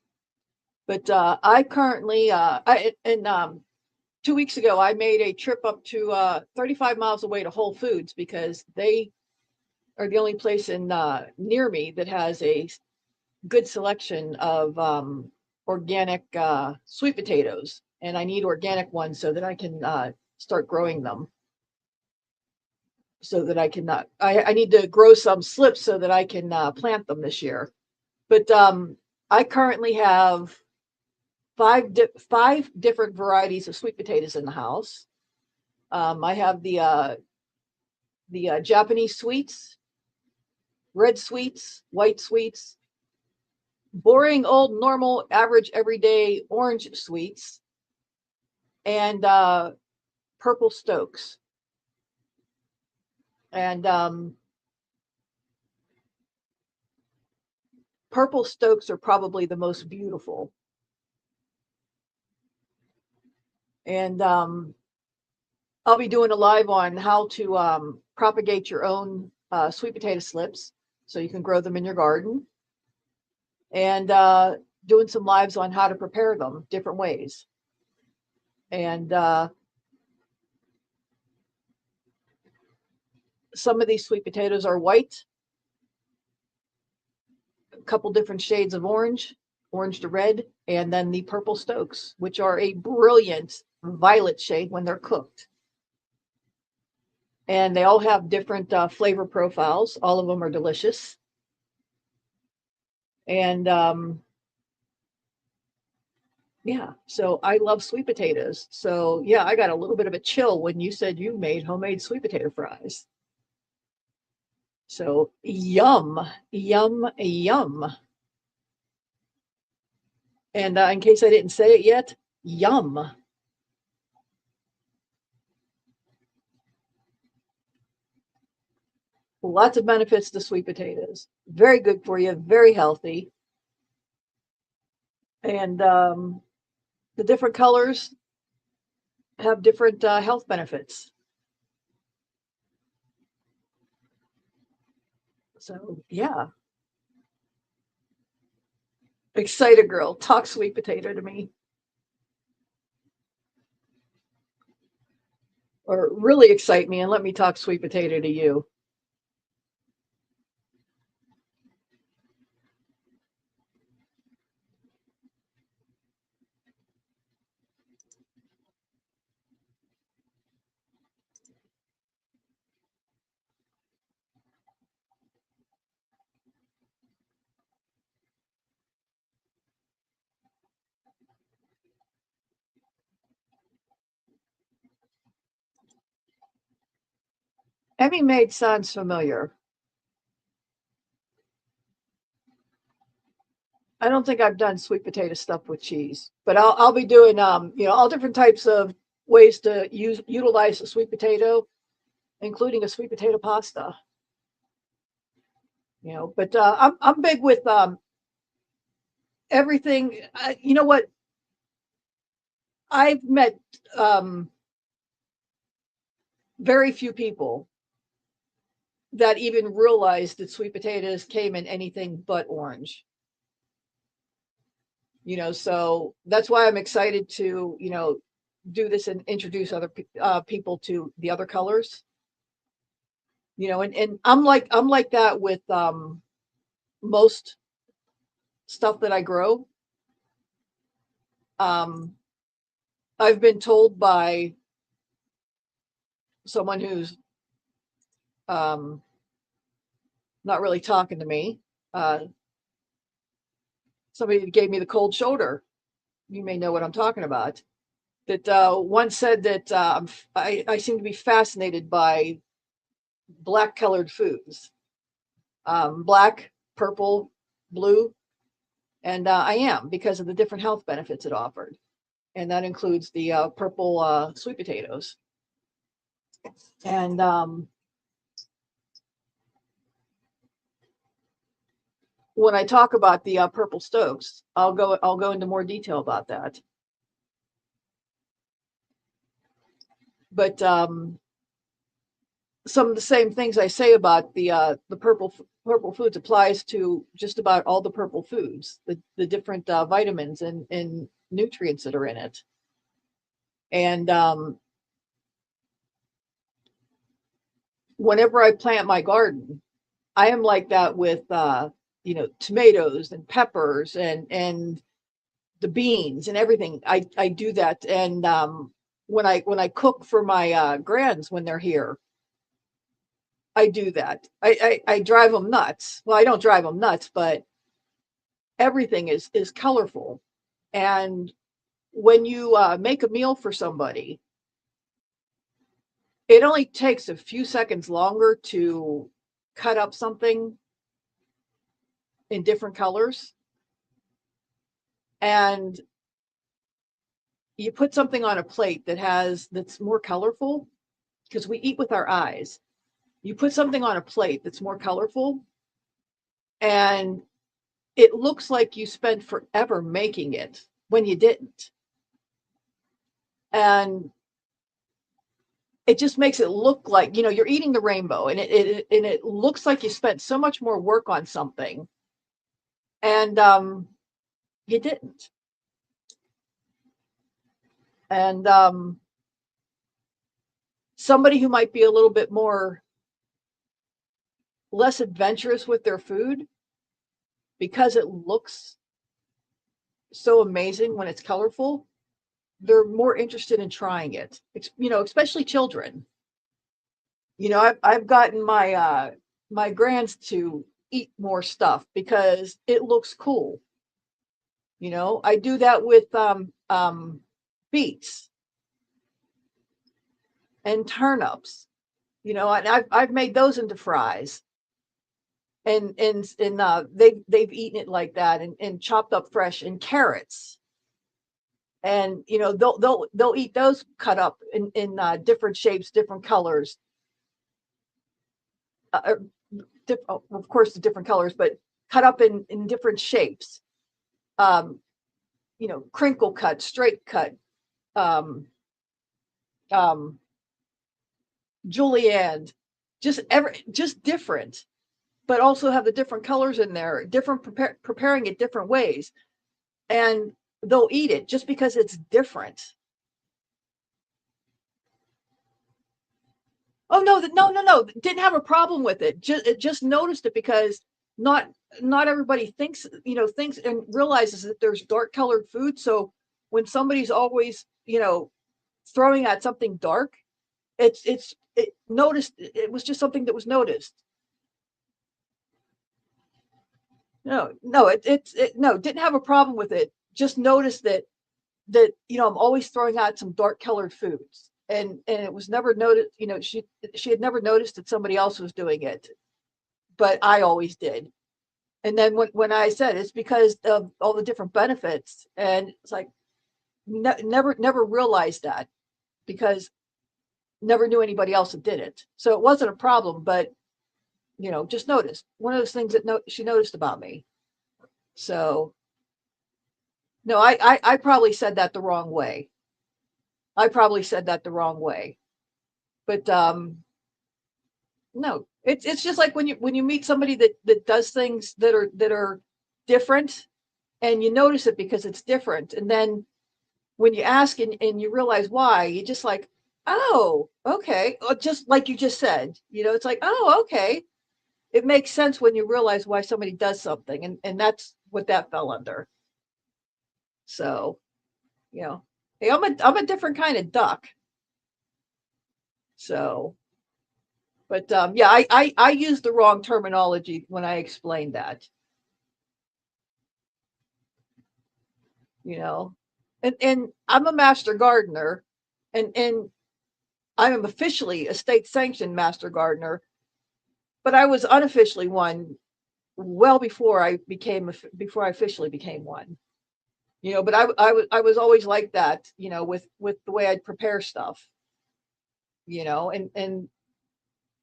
But I currently, 2 weeks ago, I made a trip up to 35 miles away to Whole Foods because they are the only place in near me that has a good selection of organic sweet potatoes. And I need organic ones so that I can start growing them. So that I can I need to grow some slips so that I can plant them this year. But I currently have five different varieties of sweet potatoes in the house. I have the the Japanese sweets, red sweets, white sweets, boring, old, normal, average, everyday orange sweets, and purple Stokes. And purple Stokes are probably the most beautiful. And I'll be doing a live on how to propagate your own sweet potato slips so you can grow them in your garden. And doing some lives on how to prepare them different ways. And some of these sweet potatoes are white, a couple different shades of orange, orange to red, and then the purple Stokes, which are a brilliant violet shade when they're cooked. And they all have different flavor profiles. All of them are delicious. And yeah, so I love sweet potatoes. So yeah, I got a little bit of a chill when you said you made homemade sweet potato fries. So yum, yum, yum. And in case I didn't say it yet, yum. Lots of benefits to sweet potatoes. Very good for you, very healthy. And the different colors have different health benefits. So yeah. Excited girl, talk sweet potato to me. Or really excite me and let me talk sweet potato to you. Emmy Made sounds familiar. I don't think I've done sweet potato stuff with cheese, but I'll be doing all different types of ways to utilize a sweet potato, including a sweet potato pasta. But I'm big with everything. You know what? I've met very few people that even realized that sweet potatoes came in anything but orange. So that's why I'm excited to do this and introduce other people to the other colors. And I'm like that with most stuff that I grow. I've been told by someone who's not really talking to me. Somebody gave me the cold shoulder. You may know what I'm talking about. That once said that I seem to be fascinated by black colored foods, black, purple, blue. And I am, because of the different health benefits it offered. And that includes the purple sweet potatoes. And when I talk about the purple Stokes, I'll go into more detail about that. But some of the same things I say about the purple foods applies to just about all the purple foods, the different vitamins and nutrients that are in it. And whenever I plant my garden, I am like that with tomatoes and peppers and the beans and everything. I do that. And when I cook for my grands when they're here, I do that. I drive them nuts. Well, I don't drive them nuts, but everything is colorful. And when you make a meal for somebody, it only takes a few seconds longer to cut up something in different colors. And you put something on a plate that's more colorful, because we eat with our eyes. You put something on a plate that's more colorful, and it looks like you spent forever making it when you didn't. And it just makes it look like, you're eating the rainbow, and it looks like you spent so much more work on something, and you didn't. And somebody who might be a little bit less adventurous with their food, because it looks so amazing when it's colorful, they're more interested in trying it. Especially children. I've gotten my grands to eat more stuff because it looks cool. I do that with beets and turnips. And I've made those into fries, and they've eaten it like that, and chopped up fresh, and carrots, and they'll eat those cut up in different shapes, different colors. Of course, the different colors, but cut up in different shapes. Crinkle cut, straight cut, julienne, just different, but also have the different colors in there, different preparing it different ways, and they'll eat it just because it's different. Oh no, didn't have a problem with it. Just noticed it, because not everybody thinks and realizes that there's dark colored food. So when somebody's always throwing at something dark, it noticed. It was just something that was noticed. No, didn't have a problem with it. Just noticed that I'm always throwing out some dark colored foods, and it was never noticed. She had never noticed that somebody else was doing it, but I always did. And then when I said it's because of all the different benefits, and it's like never realized that, because never knew anybody else that did it. So it wasn't a problem, but just noticed. One of those things that she noticed about me. So no, I probably said that the wrong way. But no, it's just like when you meet somebody that does things that are different, and you notice it because it's different, and then when you ask and you realize why, you just like, oh, okay. Or just like you just said, it's like, oh, okay. It makes sense when you realize why somebody does something, and that's what that fell under. So, hey, I'm a different kind of duck. So, but yeah, I used the wrong terminology when I explained that. And I'm a master gardener, and I am officially a state sanctioned master gardener, but I was unofficially one well before I officially became one. But I was always like that, with the way I'd prepare stuff, and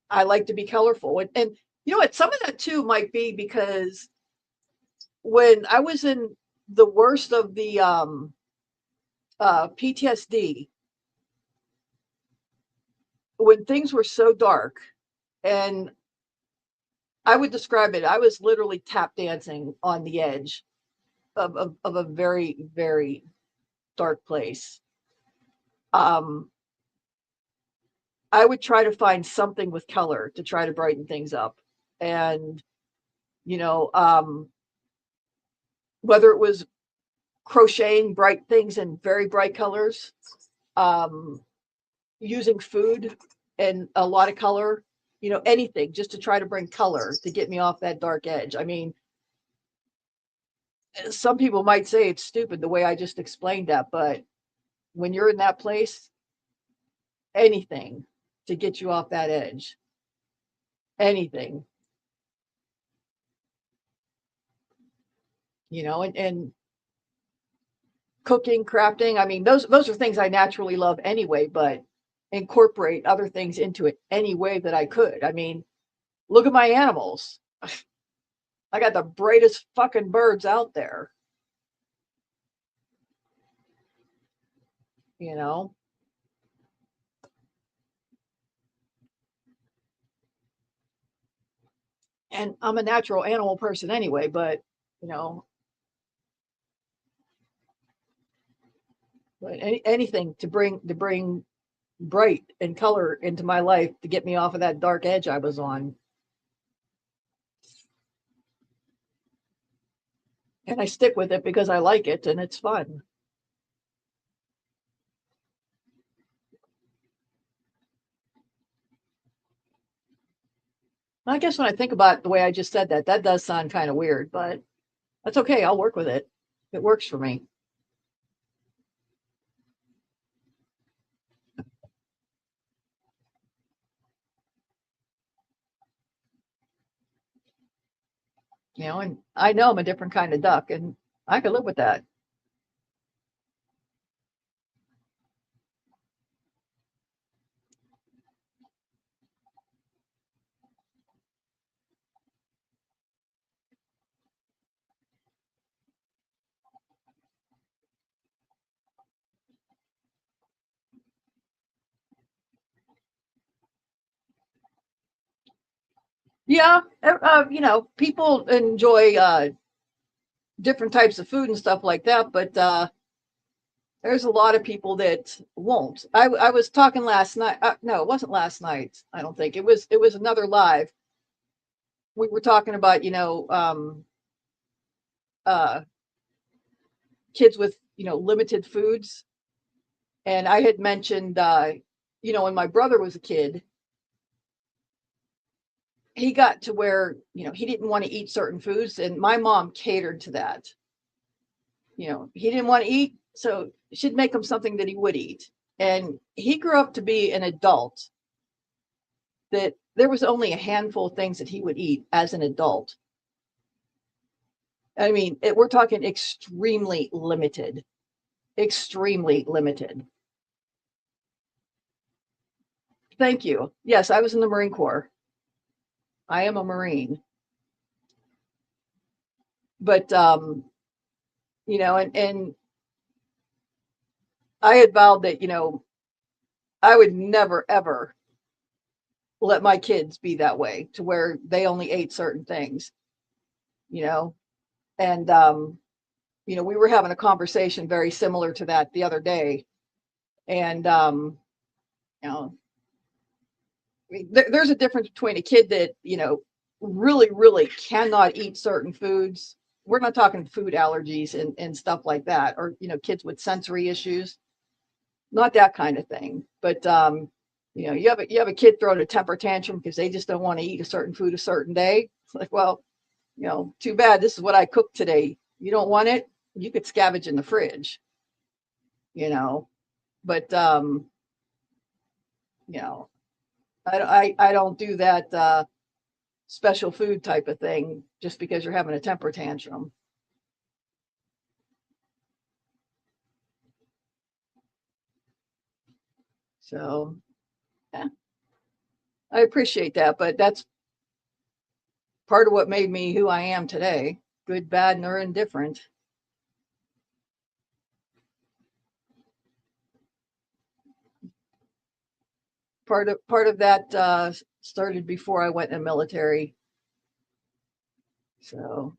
I like to be colorful, and what, some of that too might be because when I was in the worst of the PTSD, when things were so dark, and I would describe it, I was literally tap dancing on the edge of a very, very dark place. I would try to find something with color to try to brighten things up. And, whether it was crocheting bright things in very bright colors, using food and a lot of color, anything just to try to bring color to get me off that dark edge. I mean, some people might say it's stupid the way I just explained that, but when you're in that place, anything to get you off that edge. Anything. You know, and cooking, crafting. I mean, those are things I naturally love anyway, but incorporate other things into it any way that I could. I mean, look at my animals. I got the brightest fucking birds out there. You know? And I'm a natural animal person anyway, but you know, but anything to bring bright and color into my life to get me off of that dark edge I was on. And I stick with it because I like it and it's fun. I guess when I think about the way I just said that, that does sound kind of weird, but that's okay. I'll work with it. It works for me. You know, and I know I'm a different kind of duck and I can live with that. Yeah, you know, people enjoy different types of food and stuff like that, but there's a lot of people that won't. I was talking last night. No, it wasn't last night. I don't think it was. It was another live. We were talking about, you know, uh, kids with, you know, limited foods, and I had mentioned, you know, when my brother was a kid, he got to where, you know, he didn't want to eat certain foods, and my mom catered to that. You know, he didn't want to eat, so she'd make him something that he would eat. And he grew up to be an adult that there was only a handful of things that he would eat as an adult. I mean, we're talking extremely limited, extremely limited. Thank you. Yes, I was in the Marine Corps. I am a Marine. But, you know, and I had vowed that, you know, I would never, ever let my kids be that way to where they only ate certain things, you know. And you know, we were having a conversation very similar to that the other day. And you know, I mean, there's a difference between a kid that, you know, really, really cannot eat certain foods. We're not talking food allergies and stuff like that, or, you know, kids with sensory issues, not that kind of thing. But you know, you have a kid throwing a temper tantrum because they just don't want to eat a certain food a certain day. It's like, well, you know, too bad. This is what I cooked today. You don't want it? You could scavenge in the fridge, you know. But you know, I don't do that special food type of thing just because you're having a temper tantrum. So yeah, I appreciate that, but that's part of what made me who I am today, good, bad, or indifferent. Part of that started before I went in the military. So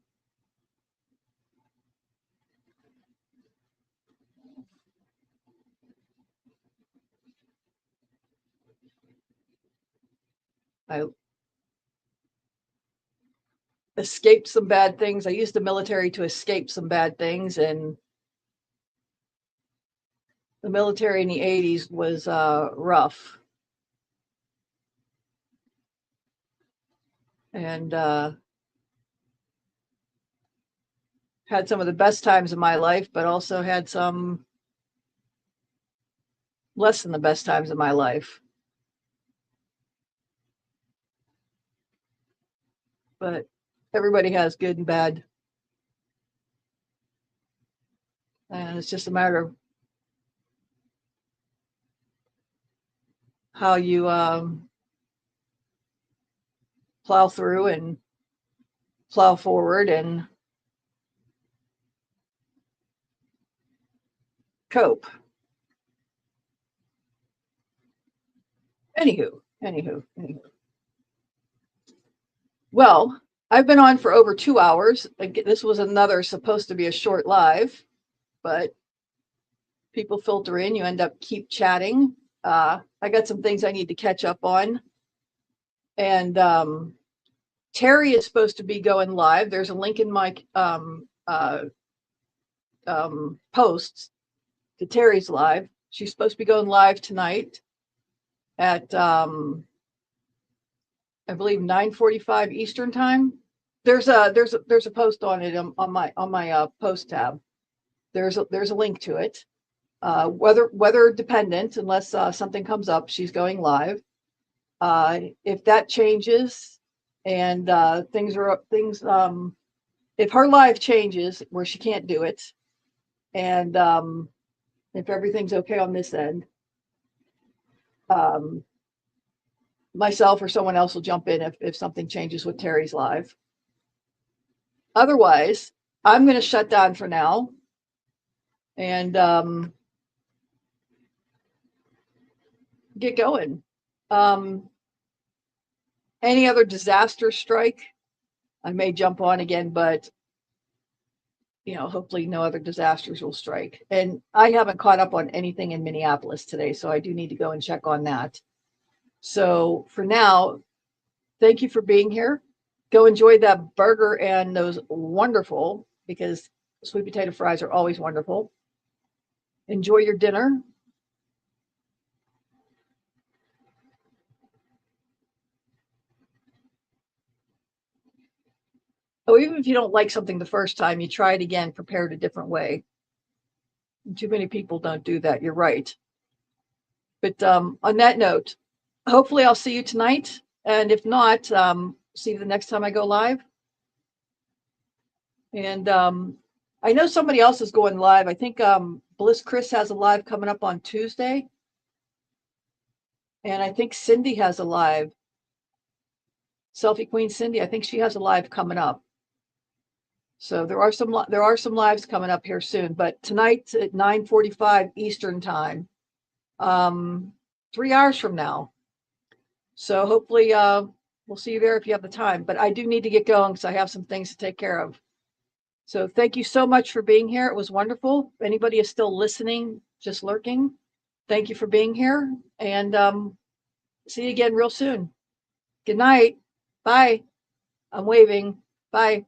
I escaped some bad things. I used the military to escape some bad things, and the military in the 80s was rough. And had some of the best times of my life, but also had some less than the best times of my life. but everybody has good and bad. And it's just a matter of how you plow through and plow forward and cope. Anywho. Well, I've been on for over 2 hours. This was another supposed to be a short live, but people filter in. You end up keep chatting. I got some things I need to catch up on. And Terry is supposed to be going live. There's a link in my posts to Terry's live. She's supposed to be going live tonight at I believe 9:45 Eastern time. There's a post on it on my post tab. There's a link to it. Weather dependent, unless something comes up, she's going live. If that changes and if her live changes where she can't do it, and if everything's okay on this end, myself or someone else will jump in if something changes with Terry's live. Otherwise, I'm going to shut down for now and get going. Any other disaster strike, I may jump on again, but hopefully no other disasters will strike. And I haven't caught up on anything in Minneapolis today, so I do need to go and check on that. So for now, thank you for being here. Go enjoy that burger and those wonderful, because sweet potato fries are always wonderful. Enjoy your dinner. Oh, even if you don't like something the first time, you try it again, prepare it a different way. Too many people don't do that. You're right. But on that note, hopefully I'll see you tonight. And if not, see you the next time I go live. And I know somebody else is going live. I think Bliss Chris has a live coming up on Tuesday. And I think Cindy has a live. Selfie Queen Cindy, I think she has a live coming up. So there are some lives coming up here soon, but tonight at 9:45 Eastern time, 3 hours from now. So hopefully we'll see you there if you have the time. But I do need to get going because I have some things to take care of. So thank you so much for being here. It was wonderful. If anybody is still listening, just lurking, thank you for being here. And see you again real soon. Good night. Bye. I'm waving. Bye.